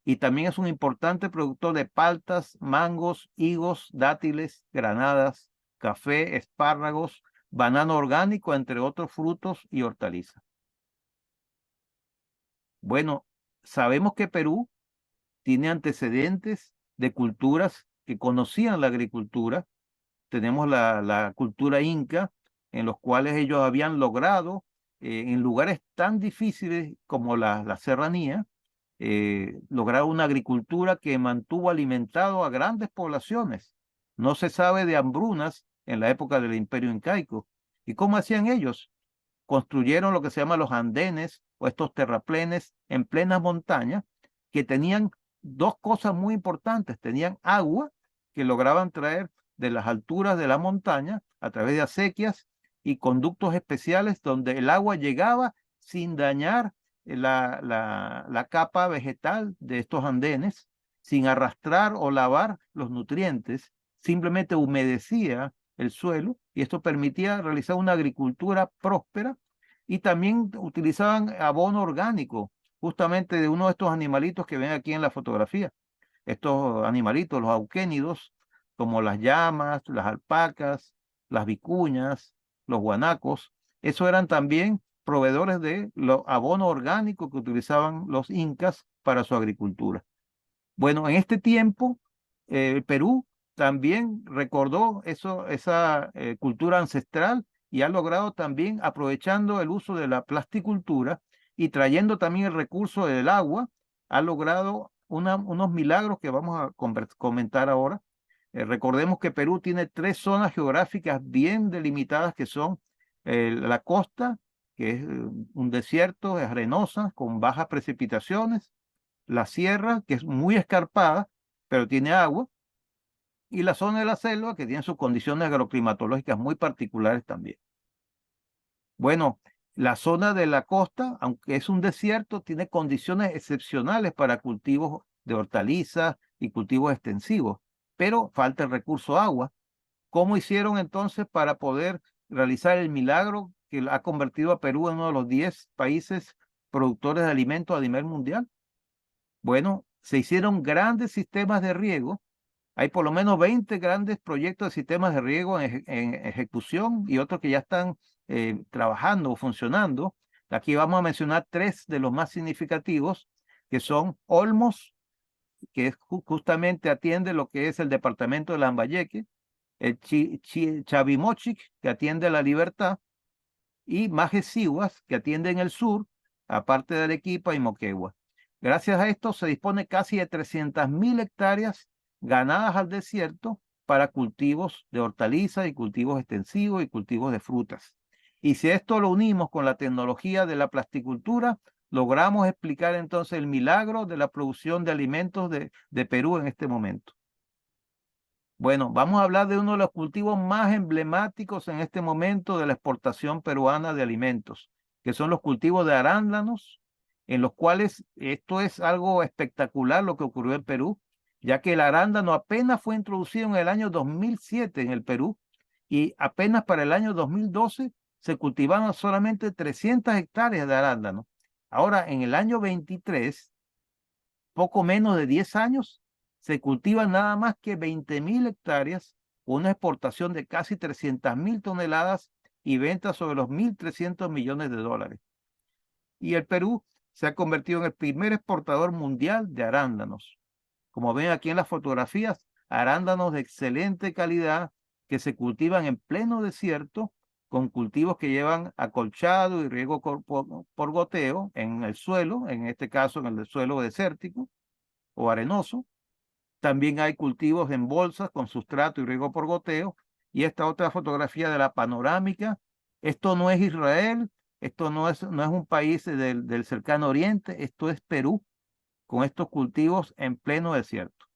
Y también es un importante productor de paltas, mangos, higos, dátiles, granadas, café, espárragos, banano orgánico, entre otros frutos y hortalizas. Bueno, sabemos que Perú tiene antecedentes de culturas que conocían la agricultura. Tenemos la cultura inca, en los cuales ellos habían logrado, en lugares tan difíciles como la serranía, lograr una agricultura que mantuvo alimentado a grandes poblaciones. No se sabe de hambrunas en la época del Imperio Incaico. ¿Y cómo hacían ellos? Construyeron lo que se llama los andenes o estos terraplenes en plenas montañas que tenían dos cosas muy importantes. Tenían agua que lograban traer de las alturas de la montaña a través de acequias y conductos especiales donde el agua llegaba sin dañar la capa vegetal de estos andenes, sin arrastrar o lavar los nutrientes, simplemente humedecía el suelo, y esto permitía realizar una agricultura próspera, y también utilizaban abono orgánico, justamente de uno de estos animalitos que ven aquí en la fotografía. Estos animalitos, los auquénidos, como las llamas, las alpacas, las vicuñas, los guanacos, eso eran también proveedores de los abono orgánico que utilizaban los incas para su agricultura. Bueno, en este tiempo, Perú también recordó esa cultura ancestral, y ha logrado también, aprovechando el uso de la plasticultura y trayendo también el recurso del agua, ha logrado unos milagros que vamos a comentar ahora. Recordemos que Perú tiene tres zonas geográficas bien delimitadas, que son la costa, que es un desierto, es arenosa, con bajas precipitaciones; la sierra, que es muy escarpada, pero tiene agua; y la zona de la selva, que tiene sus condiciones agroclimatológicas muy particulares también. Bueno, la zona de la costa, aunque es un desierto, tiene condiciones excepcionales para cultivos de hortalizas y cultivos extensivos, pero falta el recurso agua. ¿Cómo hicieron entonces para poder realizar el milagro que ha convertido a Perú en uno de los 10 países productores de alimentos a nivel mundial? Bueno, se hicieron grandes sistemas de riego. Hay por lo menos 20 grandes proyectos de sistemas de riego en ejecución, y otros que ya están trabajando o funcionando. Aquí vamos a mencionar tres de los más significativos, que son Olmos, que es justamente atiende lo que es el departamento de Lambayeque; el Chavimochic, que atiende La Libertad; y Majesihuas, que atiende en el sur, aparte de Arequipa y Moquegua. Gracias a esto se dispone casi de 300.000 hectáreas ganadas al desierto para cultivos de hortalizas y cultivos extensivos y cultivos de frutas. Y si esto lo unimos con la tecnología de la plasticultura, logramos explicar entonces el milagro de la producción de alimentos de Perú en este momento. Bueno, vamos a hablar de uno de los cultivos más emblemáticos en este momento de la exportación peruana de alimentos, que son los cultivos de arándanos, en los cuales esto es algo espectacular lo que ocurrió en Perú, ya que el arándano apenas fue introducido en el año 2007 en el Perú, y apenas para el año 2012 se cultivaban solamente 300 hectáreas de arándano. Ahora, en el año 23, poco menos de 10 años, se cultivan nada más que 20.000 hectáreas, con una exportación de casi 300.000 toneladas y ventas sobre los 1.300 millones de dólares. Y el Perú se ha convertido en el primer exportador mundial de arándanos. Como ven aquí en las fotografías, arándanos de excelente calidad que se cultivan en pleno desierto, con cultivos que llevan acolchado y riego por goteo en el suelo, en este caso en el suelo desértico o arenoso. También hay cultivos en bolsas con sustrato y riego por goteo. Y esta otra fotografía de la panorámica, esto no es Israel, esto no es un país del cercano oriente, esto es Perú, con estos cultivos en pleno desierto.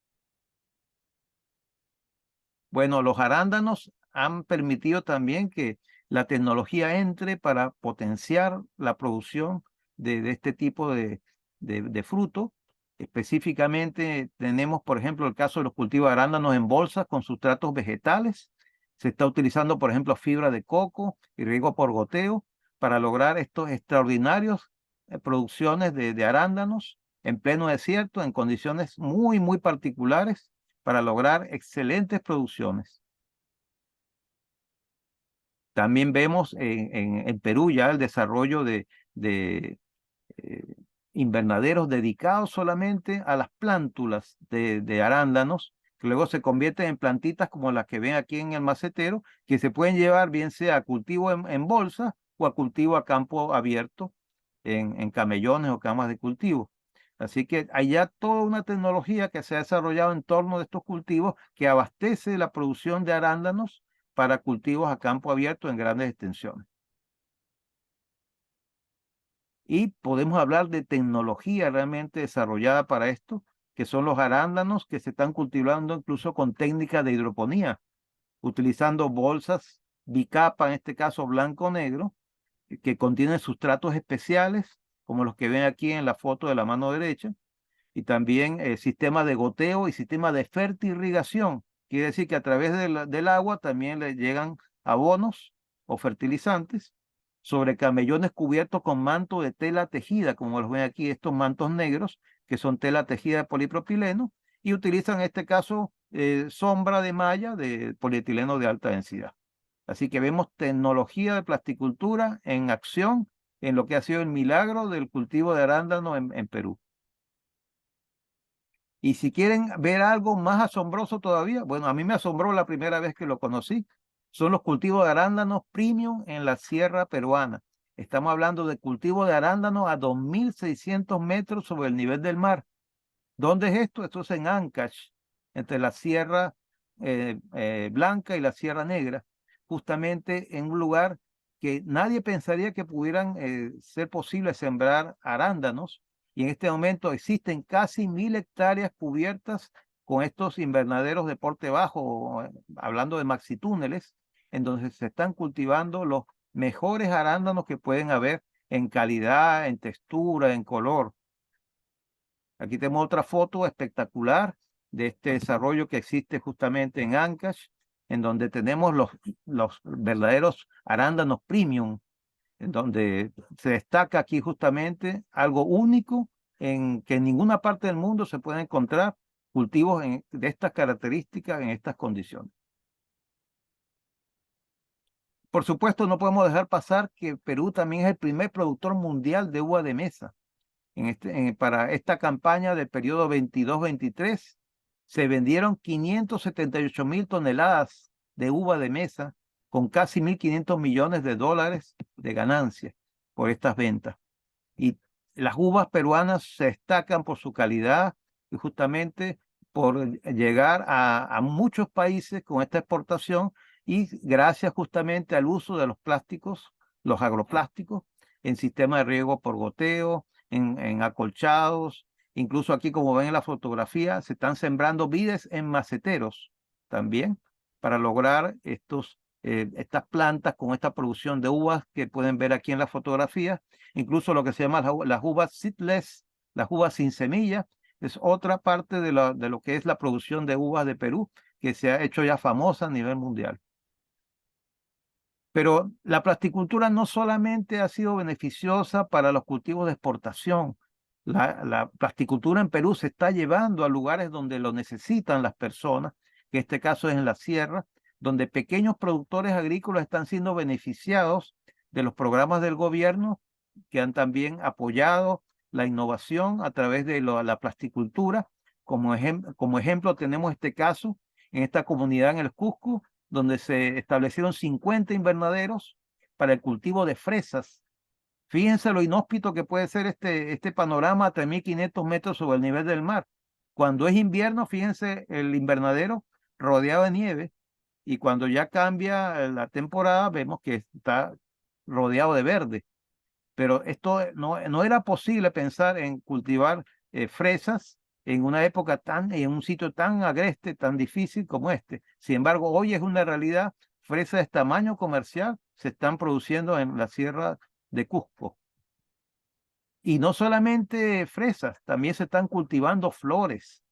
Bueno, los arándanos han permitido también que la tecnología entre para potenciar la producción de este tipo de fruto. Específicamente tenemos, por ejemplo, el caso de los cultivos de arándanos en bolsas con sustratos vegetales. Se está utilizando, por ejemplo, fibra de coco y riego por goteo para lograr estos extraordinarios producciones de arándanos en pleno desierto, en condiciones muy, muy particulares, para lograr excelentes producciones. También vemos en Perú ya el desarrollo de eh, invernaderos dedicados solamente a las plántulas de arándanos, que luego se convierten en plantitas como las que ven aquí en el macetero, que se pueden llevar bien sea a cultivo en bolsa o a cultivo a campo abierto, en camellones o camas de cultivo. Así que hay ya toda una tecnología que se ha desarrollado en torno de estos cultivos, que abastece la producción de arándanos para cultivos a campo abierto en grandes extensiones. Y podemos hablar de tecnología realmente desarrollada para esto, que son los arándanos que se están cultivando incluso con técnicas de hidroponía, utilizando bolsas bicapa, en este caso blanco-negro, que contienen sustratos especiales, como los que ven aquí en la foto de la mano derecha, y también sistemas de goteo y sistemas de fertirrigación Quiere decir que a través del agua también le llegan abonos o fertilizantes sobre camellones cubiertos con manto de tela tejida, como los ven aquí, estos mantos negros, que son tela tejida de polipropileno, y utilizan en este caso sombra de malla de polietileno de alta densidad. Así que vemos tecnología de plasticultura en acción en lo que ha sido el milagro del cultivo de arándano en Perú. Y si quieren ver algo más asombroso todavía, bueno, a mí me asombró la primera vez que lo conocí, son los cultivos de arándanos premium en la sierra peruana. Estamos hablando de cultivo de arándanos a 2.600 metros sobre el nivel del mar. ¿Dónde es esto? Esto es en Ancash, entre la Sierra Blanca y la Sierra Negra, justamente en un lugar que nadie pensaría que pudieran ser posible sembrar arándanos, y en este momento existen casi 1.000 hectáreas cubiertas con estos invernaderos de porte bajo, hablando de maxitúneles, en donde se están cultivando los mejores arándanos que pueden haber en calidad, en textura, en color. Aquí tenemos otra foto espectacular de este desarrollo que existe justamente en Ancash, en donde tenemos los verdaderos arándanos premium, en donde se destaca aquí justamente algo único en que en ninguna parte del mundo se puede encontrar cultivos de estas características en estas condiciones. Por supuesto, no podemos dejar pasar que Perú también es el primer productor mundial de uva de mesa. Para esta campaña del periodo 22-23 se vendieron 578.000 toneladas de uva de mesa con casi 1.500 millones de dólares de ganancia por estas ventas. Y las uvas peruanas se destacan por su calidad y justamente por llegar a muchos países con esta exportación y gracias justamente al uso de los plásticos, los agroplásticos, en sistema de riego por goteo, en acolchados, incluso aquí como ven en la fotografía, se están sembrando vides en maceteros también para lograr estas plantas con esta producción de uvas que pueden ver aquí en la fotografía, incluso lo que se llama las uvas seedless, las uvas sin semilla, es otra parte de lo que es la producción de uvas de Perú, que se ha hecho ya famosa a nivel mundial. Pero la plasticultura no solamente ha sido beneficiosa para los cultivos de exportación. La plasticultura en Perú se está llevando a lugares donde lo necesitan las personas, que en este caso es en la sierra, donde pequeños productores agrícolas están siendo beneficiados de los programas del gobierno que han también apoyado la innovación a través de la plasticultura. Como ejemplo tenemos este caso en esta comunidad en el Cusco, donde se establecieron 50 invernaderos para el cultivo de fresas. Fíjense lo inhóspito que puede ser este panorama a 3.500 metros sobre el nivel del mar. Cuando es invierno, fíjense el invernadero rodeado de nieve, y cuando ya cambia la temporada, vemos que está rodeado de verde. Pero esto no era posible pensar en cultivar fresas en una época en un sitio tan agreste, tan difícil como este. Sin embargo, hoy es una realidad. Fresas de tamaño comercial se están produciendo en la sierra de Cusco. Y no solamente fresas, también se están cultivando flores,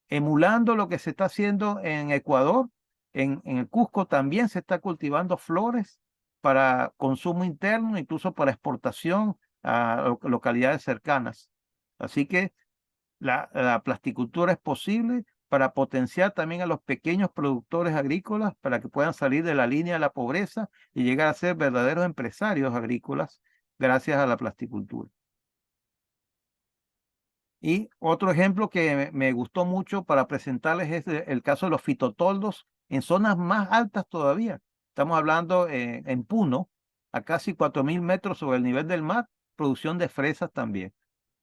emulando lo que se está haciendo en Ecuador. En el Cusco también se está cultivando flores para consumo interno, incluso para exportación a localidades cercanas. Así que la plasticultura es posible para potenciar también a los pequeños productores agrícolas para que puedan salir de la línea de la pobreza y llegar a ser verdaderos empresarios agrícolas gracias a la plasticultura. Y otro ejemplo que me gustó mucho para presentarles es el caso de los fitotoldos en zonas más altas todavía. Estamos hablando en Puno, a casi 4.000 metros sobre el nivel del mar, producción de fresas también.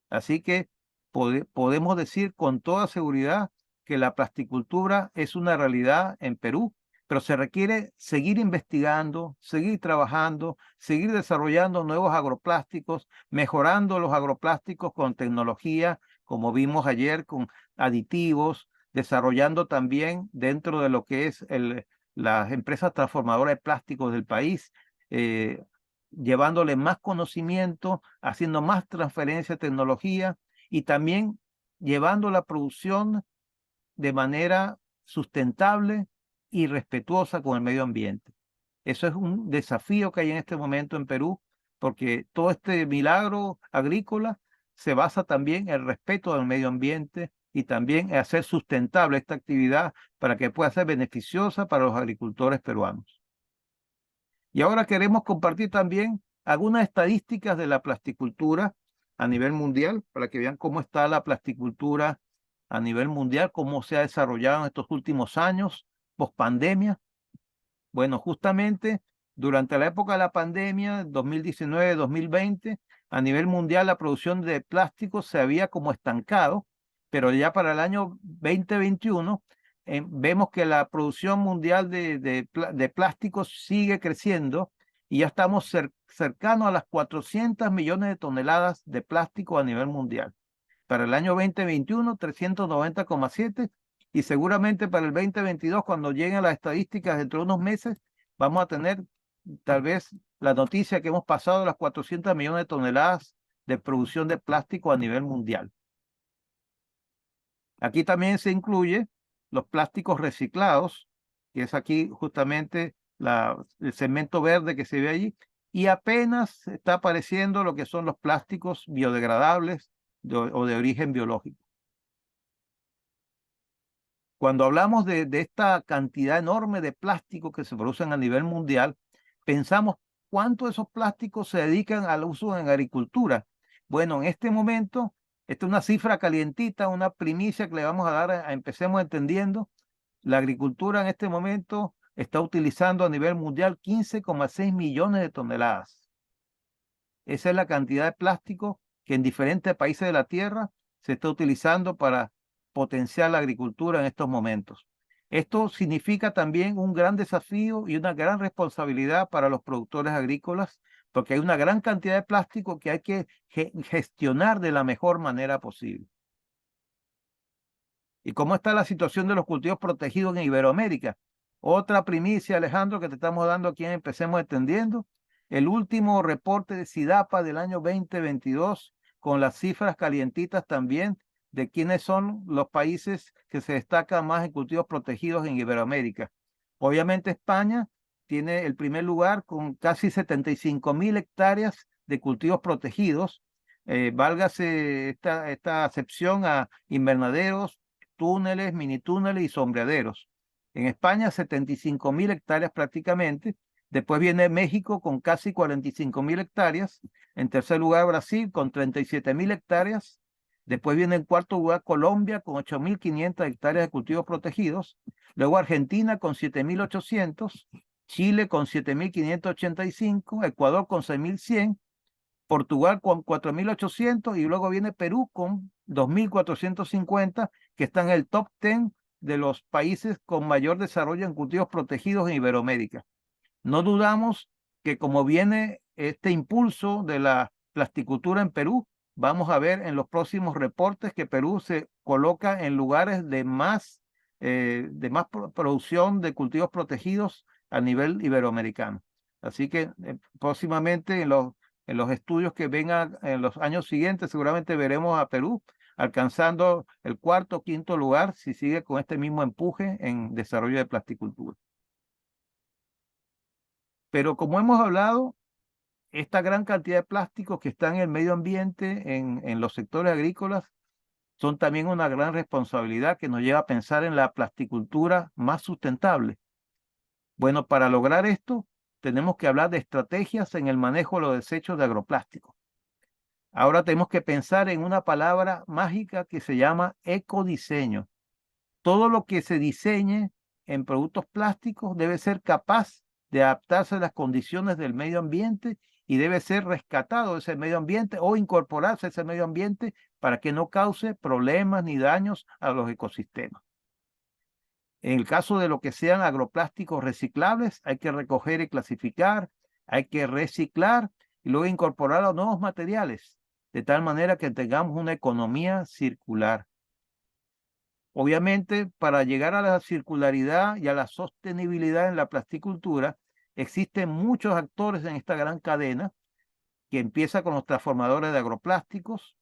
Así que podemos decir con toda seguridad que la plasticultura es una realidad en Perú, pero se requiere seguir investigando, seguir trabajando, seguir desarrollando nuevos agroplásticos, mejorando los agroplásticos con tecnología, como vimos ayer, con aditivos, desarrollando también dentro de lo que es las empresas transformadoras de plásticos del país, llevándole más conocimiento, haciendo más transferencia de tecnología y también llevando la producción de manera sustentable y respetuosa con el medio ambiente. Eso es un desafío que hay en este momento en Perú, porque todo este milagro agrícola se basa también en el respeto al medio ambiente y también en hacer sustentable esta actividad para que pueda ser beneficiosa para los agricultores peruanos. Y ahora queremos compartir también algunas estadísticas de la plasticultura a nivel mundial, para que vean cómo está la plasticultura a nivel mundial, cómo se ha desarrollado en estos últimos años, post pandemia. Bueno, justamente durante la época de la pandemia, 2019-2020, a nivel mundial la producción de plásticos se había como estancado, pero ya para el año 2021 vemos que la producción mundial de plásticos sigue creciendo y ya estamos cercanos a las 400 millones de toneladas de plástico a nivel mundial. Para el año 2021, 390,7, y seguramente para el 2022, cuando lleguen las estadísticas dentro de unos meses, vamos a tener tal vez la noticia que hemos pasado las 400 millones de toneladas de producción de plástico a nivel mundial. Aquí también se incluye los plásticos reciclados, que es aquí justamente el segmento verde que se ve allí, y apenas está apareciendo lo que son los plásticos biodegradables o de origen biológico. Cuando hablamos de esta cantidad enorme de plástico que se producen a nivel mundial, pensamos cuánto de esos plásticos se dedican al uso en agricultura. Bueno, en este momento, esta es una cifra calientita, una primicia que le vamos a dar Empecemos Entendiendo. La agricultura en este momento está utilizando a nivel mundial 15,6 millones de toneladas. Esa es la cantidad de plástico que en diferentes países de la Tierra se está utilizando para potenciar la agricultura en estos momentos. Esto significa también un gran desafío y una gran responsabilidad para los productores agrícolas, porque hay una gran cantidad de plástico que hay que gestionar de la mejor manera posible. ¿Y cómo está la situación de los cultivos protegidos en Iberoamérica? Otra primicia, Alejandro, que te estamos dando aquí en Empecemos Entendiendo. El último reporte de SIDAPA del año 2022, con las cifras calientitas también de quiénes son los países que se destacan más en cultivos protegidos en Iberoamérica. Obviamente España tiene el primer lugar con casi 75.000 hectáreas de cultivos protegidos. Válgase esta acepción a invernaderos, túneles, mini túneles y sombreaderos. En España, 75.000 hectáreas prácticamente. Después viene México con casi 45.000 hectáreas. En tercer lugar, Brasil con 37.000 hectáreas. Después viene en cuarto lugar Colombia con 8.500 hectáreas de cultivos protegidos. Luego Argentina con 7.800. Chile con 7.585. Ecuador con 6.100. Portugal con 4.800 y luego viene Perú con 2.450, que está en el top 10 de los países con mayor desarrollo en cultivos protegidos en Iberoamérica. No dudamos que como viene este impulso de la plasticultura en Perú, vamos a ver en los próximos reportes que Perú se coloca en lugares de más producción de cultivos protegidos a nivel iberoamericano. Así que próximamente en los estudios que vengan en los años siguientes, seguramente veremos a Perú alcanzando el cuarto o quinto lugar si sigue con este mismo empuje en desarrollo de plasticultura. Pero como hemos hablado, esta gran cantidad de plásticos que están en el medio ambiente, en los sectores agrícolas, son también una gran responsabilidad que nos lleva a pensar en la plasticultura más sustentable. Bueno, para lograr esto, tenemos que hablar de estrategias en el manejo de los desechos de agroplásticos. Ahora tenemos que pensar en una palabra mágica que se llama ecodiseño. Todo lo que se diseñe en productos plásticos debe ser capaz de adaptarse a las condiciones del medio ambiente y debe ser rescatado de ese medio ambiente o incorporarse a ese medio ambiente para que no cause problemas ni daños a los ecosistemas. En el caso de lo que sean agroplásticos reciclables, hay que recoger y clasificar, hay que reciclar y luego incorporar a nuevos materiales, de tal manera que tengamos una economía circular. Obviamente, para llegar a la circularidad y a la sostenibilidad en la plasticultura, existen muchos actores en esta gran cadena, que empieza con los transformadores de agroplásticos,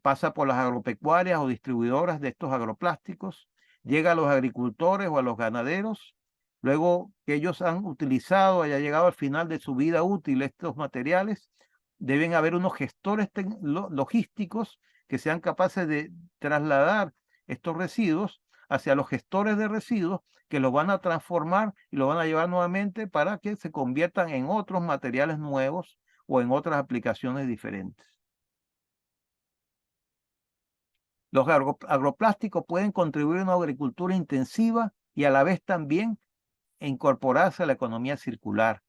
pasa por las agropecuarias o distribuidoras de estos agroplásticos, llega a los agricultores o a los ganaderos, luego que ellos han utilizado, haya llegado al final de su vida útil estos materiales, deben haber unos gestores logísticos que sean capaces de trasladar estos residuos hacia los gestores de residuos que los van a transformar y lo van a llevar nuevamente para que se conviertan en otros materiales nuevos o en otras aplicaciones diferentes. Los agroplásticos pueden contribuir a una agricultura intensiva y a la vez también incorporarse a la economía circular.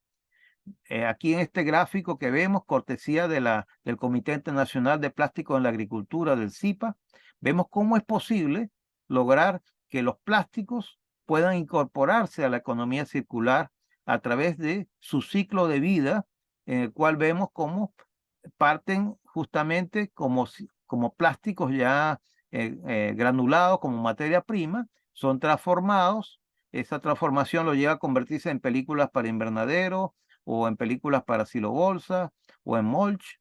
Aquí en este gráfico que vemos, cortesía del Comité Internacional de Plástico en la Agricultura, del CIPA, vemos cómo es posible lograr que los plásticos puedan incorporarse a la economía circular a través de su ciclo de vida, en el cual vemos cómo parten justamente como plásticos ya granulados, como materia prima, son transformados. Esa transformación lo lleva a convertirse en películas para invernadero, o en películas para silobolsa, o en mulch,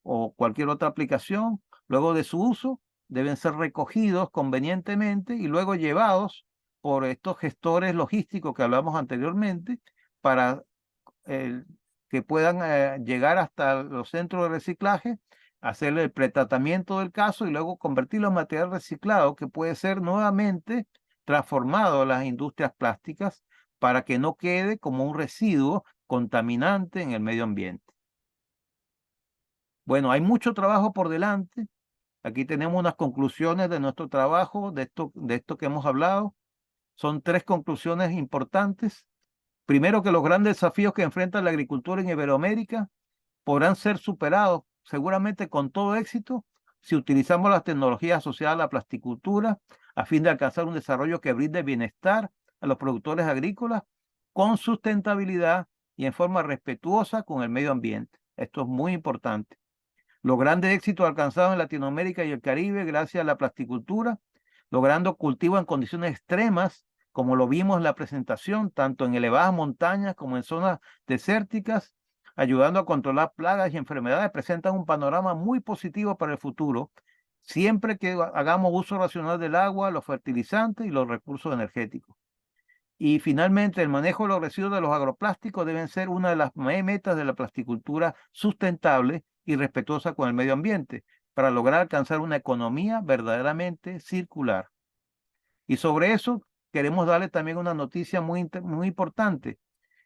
o cualquier otra aplicación. Luego de su uso, deben ser recogidos convenientemente y luego llevados por estos gestores logísticos que hablamos anteriormente para que puedan llegar hasta los centros de reciclaje, hacer el pretratamiento del caso y luego convertirlo en material reciclado que puede ser nuevamente transformado a las industrias plásticas para que no quede como un residuo contaminante en el medio ambiente. Bueno, hay mucho trabajo por delante. Aquí tenemos unas conclusiones de nuestro trabajo, de esto que hemos hablado. Son 3 conclusiones importantes. Primero, que los grandes desafíos que enfrenta la agricultura en Iberoamérica podrán ser superados seguramente con todo éxito si utilizamos las tecnologías asociadas a la plasticultura a fin de alcanzar un desarrollo que brinde bienestar a los productores agrícolas con sustentabilidad y en forma respetuosa con el medio ambiente. Esto es muy importante. Los grandes éxitos alcanzados en Latinoamérica y el Caribe gracias a la plasticultura, logrando cultivo en condiciones extremas, como lo vimos en la presentación, tanto en elevadas montañas como en zonas desérticas, ayudando a controlar plagas y enfermedades, presentan un panorama muy positivo para el futuro, siempre que hagamos uso racional del agua, los fertilizantes y los recursos energéticos. Y finalmente, el manejo de los residuos de los agroplásticos deben ser una de las metas de la plasticultura sustentable y respetuosa con el medio ambiente para lograr alcanzar una economía verdaderamente circular. Y sobre eso queremos darle también una noticia muy importante,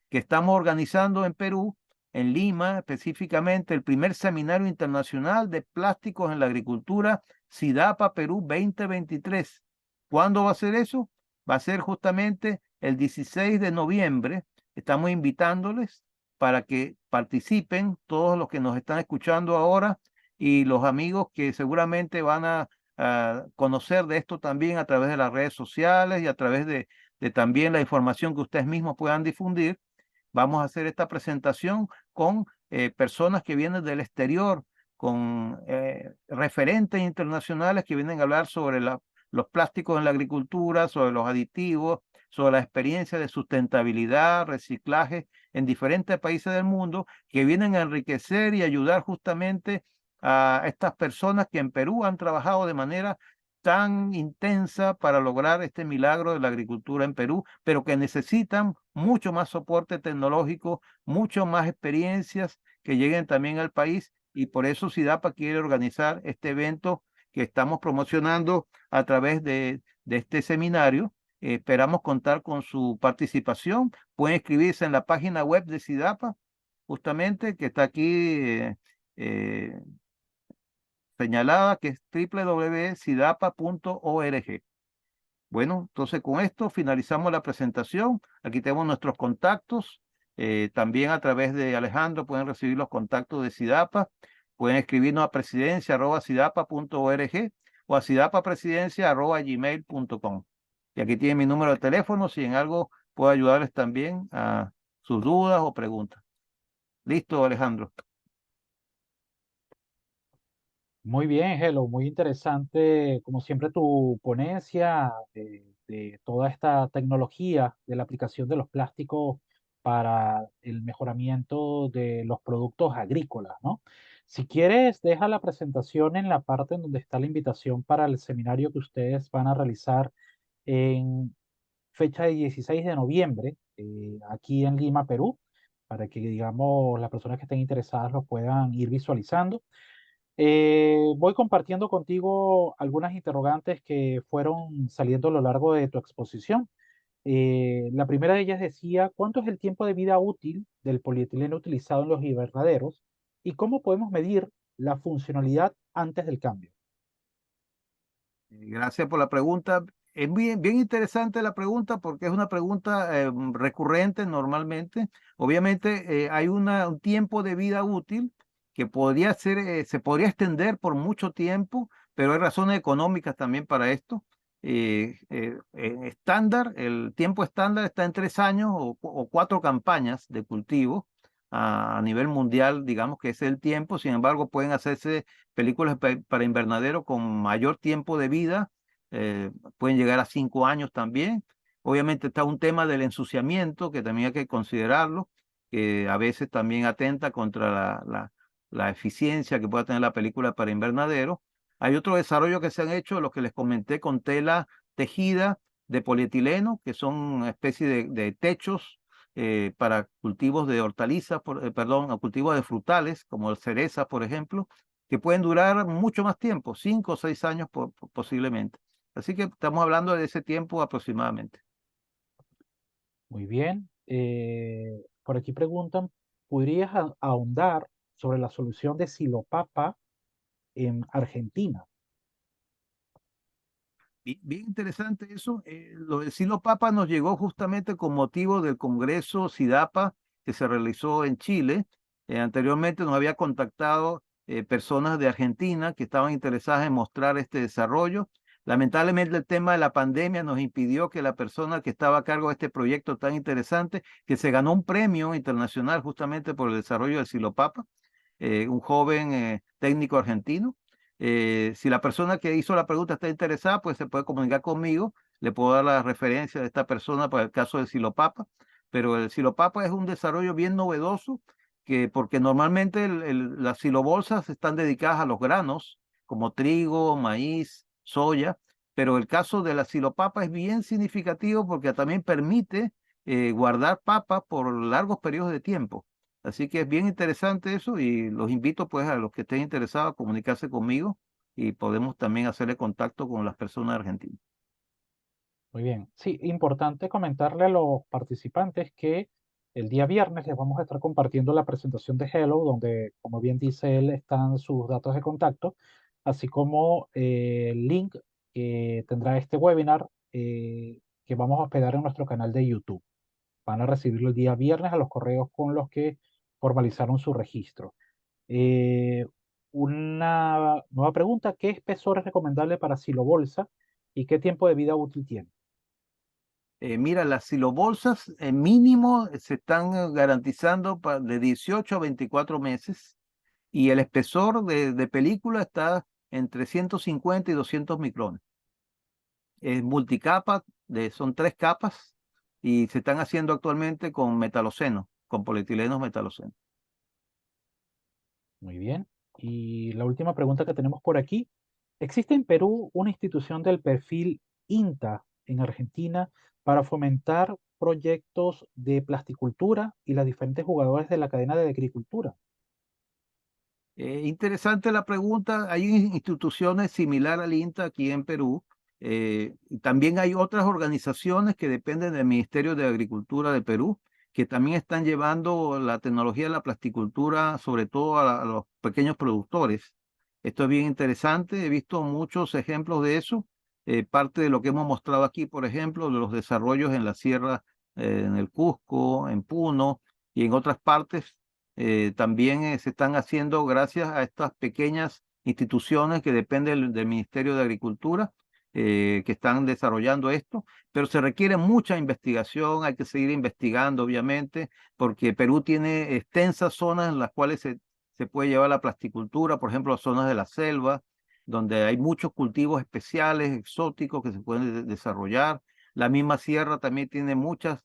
que estamos organizando en Perú, en Lima específicamente, el primer Seminario Internacional de Plásticos en la Agricultura, SIDAPA Perú 2023. ¿Cuándo va a ser eso? Va a ser justamente el 16 de noviembre. Estamos invitándoles para que participen todos los que nos están escuchando ahora y los amigos que seguramente van a conocer de esto también a través de las redes sociales y a través de también la información que ustedes mismos puedan difundir. Vamos a hacer esta presentación con personas que vienen del exterior, con referentes internacionales que vienen a hablar sobre los plásticos en la agricultura, sobre los aditivos, sobre la experiencia de sustentabilidad, reciclaje en diferentes países del mundo, que vienen a enriquecer y ayudar justamente a estas personas que en Perú han trabajado de manera tan intensa para lograr este milagro de la agricultura en Perú, pero que necesitan mucho más soporte tecnológico, mucho más experiencias que lleguen también al país, y por eso SIDAPA quiere organizar este evento que estamos promocionando a través de este seminario. Esperamos contar con su participación. Pueden inscribirse en la página web de SIDAPA, justamente, que está aquí eh, señalada, que es www.sidapa.org. Bueno, entonces con esto finalizamos la presentación. Aquí tenemos nuestros contactos. También a través de Alejandro pueden recibir los contactos de SIDAPA. Pueden escribirnos a presidencia@sidapa.org o a sidapapresidencia@gmail.com. Y aquí tienen mi número de teléfono si en algo puedo ayudarles también a sus dudas o preguntas. Listo, Alejandro. Muy bien, Hello, muy interesante, como siempre, tu ponencia de toda esta tecnología de la aplicación de los plásticos para el mejoramiento de los productos agrícolas, ¿no? Si quieres, deja la presentación en la parte en donde está la invitación para el seminario que ustedes van a realizar en fecha de 16 de noviembre, aquí en Lima, Perú, para que, digamos, las personas que estén interesadas lo puedan ir visualizando. Voy compartiendo contigo algunas interrogantes que fueron saliendo a lo largo de tu exposición. La primera de ellas decía, ¿cuánto es el tiempo de vida útil del polietileno utilizado en los invernaderos y cómo podemos medir la funcionalidad antes del cambio? Gracias por la pregunta. Es bien interesante la pregunta porque es una pregunta recurrente normalmente. Obviamente hay un tiempo de vida útil que podría ser, se podría extender por mucho tiempo, pero hay razones económicas también para esto. Estándar, el tiempo estándar está en 3 años o 4 campañas de cultivo a nivel mundial, digamos que ese es el tiempo. Sin embargo, pueden hacerse películas para invernadero con mayor tiempo de vida, pueden llegar a 5 años también. Obviamente está un tema del ensuciamiento que también hay que considerarlo, que a veces también atenta contra la eficiencia que pueda tener la película para invernadero. Hay otro desarrollo que se han hecho, los que les comenté, con tela tejida de polietileno, que son una especie de techos para cultivos de hortalizas, perdón, cultivos de frutales, como cerezas, por ejemplo, que pueden durar mucho más tiempo, 5 o 6 años posiblemente. Así que estamos hablando de ese tiempo aproximadamente. Muy bien. Por aquí preguntan, ¿podrías ahondar sobre la solución de Silopapa en Argentina? Bien interesante eso. Lo del Silo Papa nos llegó justamente con motivo del Congreso SIDAPA que se realizó en Chile. Anteriormente nos había contactado personas de Argentina que estaban interesadas en mostrar este desarrollo. Lamentablemente el tema de la pandemia nos impidió que la persona que estaba a cargo de este proyecto tan interesante, que se ganó un premio internacional justamente por el desarrollo del Silo Papa, un joven técnico argentino. Si la persona que hizo la pregunta está interesada, pues se puede comunicar conmigo. Le puedo dar la referencia de esta persona para el caso del silopapa. Pero el silopapa es un desarrollo bien novedoso, porque normalmente las silobolsas están dedicadas a los granos, como trigo, maíz, soya. Pero el caso de la silopapa es bien significativo porque también permite guardar papa por largos periodos de tiempo. Así que es bien interesante eso y los invito pues a los que estén interesados a comunicarse conmigo y podemos también hacerle contacto con las personas argentinas. Muy bien. Sí, importante comentarle a los participantes que el día viernes les vamos a estar compartiendo la presentación de Hello, donde, como bien dice él, están sus datos de contacto, así como el link que tendrá este webinar que vamos a hospedar en nuestro canal de YouTube. Van a recibirlo el día viernes a los correos con los que formalizaron su registro. Eh, una nueva pregunta, ¿qué espesor es recomendable para silo bolsa y qué tiempo de vida útil tiene? Mira, las silobolsas mínimo se están garantizando de 18 a 24 meses y el espesor de película está entre 150 y 200 micrones. Es multicapa, son 3 capas y se están haciendo actualmente con metaloceno, con polietilenos metaloceno. Muy bien. Y la última pregunta que tenemos por aquí. ¿Existe en Perú una institución del perfil INTA en Argentina para fomentar proyectos de plasticultura y las diferentes jugadores de la cadena de agricultura? Interesante la pregunta. Hay instituciones similares al INTA aquí en Perú. Y también hay otras organizaciones que dependen del Ministerio de Agricultura de Perú, que también están llevando la tecnología de la plasticultura, sobre todo a los pequeños productores. Esto es bien interesante. He visto muchos ejemplos de eso. Parte de lo que hemos mostrado aquí, por ejemplo, de los desarrollos en la sierra, en el Cusco, en Puno y en otras partes también se están haciendo gracias a estas pequeñas instituciones que dependen del Ministerio de Agricultura, que están desarrollando esto, pero se requiere mucha investigación, hay que seguir investigando, obviamente, porque Perú tiene extensas zonas en las cuales se puede llevar la plasticultura, por ejemplo, zonas de la selva, donde hay muchos cultivos especiales, exóticos que se pueden desarrollar. La misma sierra también tiene muchas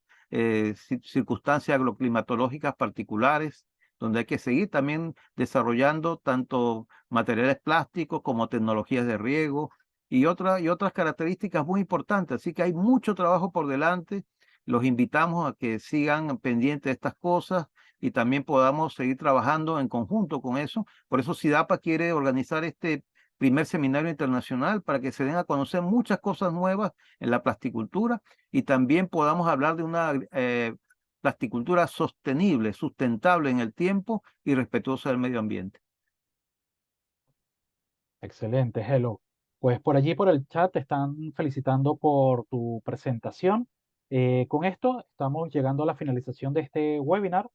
circunstancias agroclimatológicas particulares donde hay que seguir también desarrollando tanto materiales plásticos como tecnologías de riego. y otras características muy importantes. Así que hay mucho trabajo por delante. Los invitamos a que sigan pendientes de estas cosas y también podamos seguir trabajando en conjunto con eso. Por eso SIDAPA quiere organizar este primer seminario internacional para que se den a conocer muchas cosas nuevas en la plasticultura y también podamos hablar de una plasticultura sostenible, sustentable en el tiempo y respetuosa del medio ambiente. Excelente, Hello. Pues por allí, por el chat, te están felicitando por tu presentación. Con esto estamos llegando a la finalización de este webinar.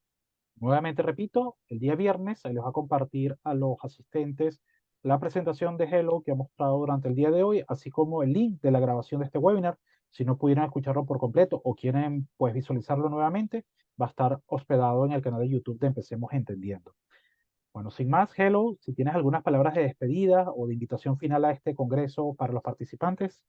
Nuevamente repito, el día viernes se les va a compartir a los asistentes la presentación de Hello que ha mostrado durante el día de hoy, así como el link de la grabación de este webinar. Si no pudieran escucharlo por completo o quieren pues visualizarlo nuevamente, va a estar hospedado en el canal de YouTube de Empecemos Entendiendo. Bueno, sin más, Hello, si tienes algunas palabras de despedida o de invitación final a este congreso para los participantes.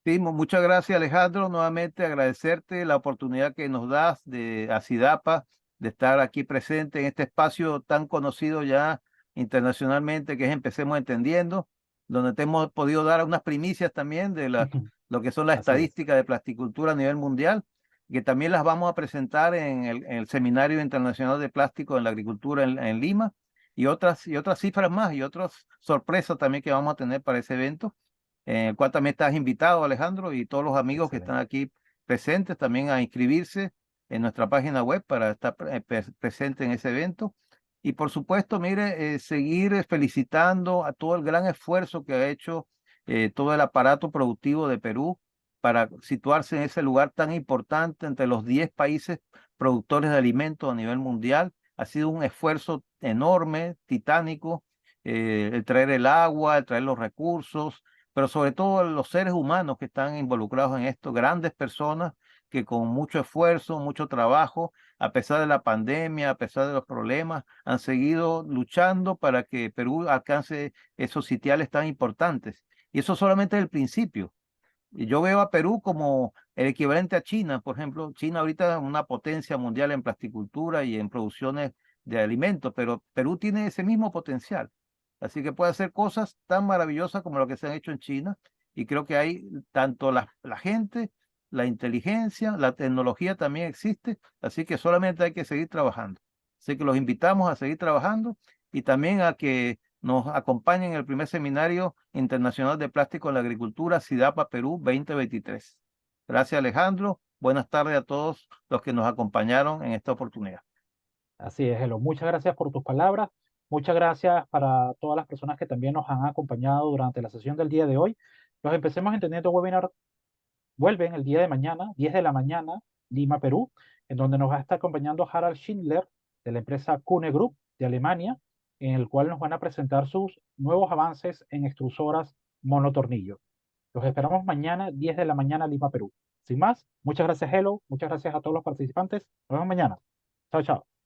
Sí, muchas gracias Alejandro, nuevamente agradecerte la oportunidad que nos das de Acidapa, de estar aquí presente en este espacio tan conocido ya internacionalmente que es Empecemos Entendiendo, donde te hemos podido dar unas primicias también de lo que son las Así es. estadísticas de plasticultura a nivel mundial, que también las vamos a presentar en el Seminario Internacional de Plástico en la Agricultura en Lima y otras cifras más y otras sorpresas también que vamos a tener para ese evento en el cual también estás invitado, Alejandro, y todos los amigos que están Excelente. aquí presentes también a inscribirse en nuestra página web para estar presente en ese evento. Y por supuesto, mire, seguir felicitando a todo el gran esfuerzo que ha hecho todo el aparato productivo de Perú para situarse en ese lugar tan importante entre los 10 países productores de alimentos a nivel mundial. Ha sido un esfuerzo enorme, titánico, el traer el agua, el traer los recursos, pero sobre todo los seres humanos que están involucrados en esto, grandes personas que con mucho esfuerzo, mucho trabajo, a pesar de la pandemia, a pesar de los problemas, han seguido luchando para que Perú alcance esos sitiales tan importantes. Y eso solamente es el principio. Y yo veo a Perú como el equivalente a China, por ejemplo. China ahorita es una potencia mundial en plasticultura y en producciones de alimentos, pero Perú tiene ese mismo potencial. Así que puede hacer cosas tan maravillosas como lo que se han hecho en China. Y creo que hay tanto la gente, la inteligencia, la tecnología también existe. Así que solamente hay que seguir trabajando. Así que los invitamos a seguir trabajando y también a que nos acompañen en el primer seminario internacional de plástico en la agricultura, SIDAPA Perú 2023. Gracias, Alejandro. Buenas tardes a todos los que nos acompañaron en esta oportunidad. Así es, Elo. Muchas gracias por tus palabras. Muchas gracias para todas las personas que también nos han acompañado durante la sesión del día de hoy. Los Empecemos Entendiendo webinar vuelven el día de mañana, 10 de la mañana, Lima, Perú, en donde nos va a estar acompañando Harald Schindler de la empresa Kuhne Group de Alemania, en el cual nos van a presentar sus nuevos avances en extrusoras monotornillo. Los esperamos mañana, 10 de la mañana, Lima, Perú. Sin más, muchas gracias, Hello. Muchas gracias a todos los participantes. Nos vemos mañana. Chao, chao.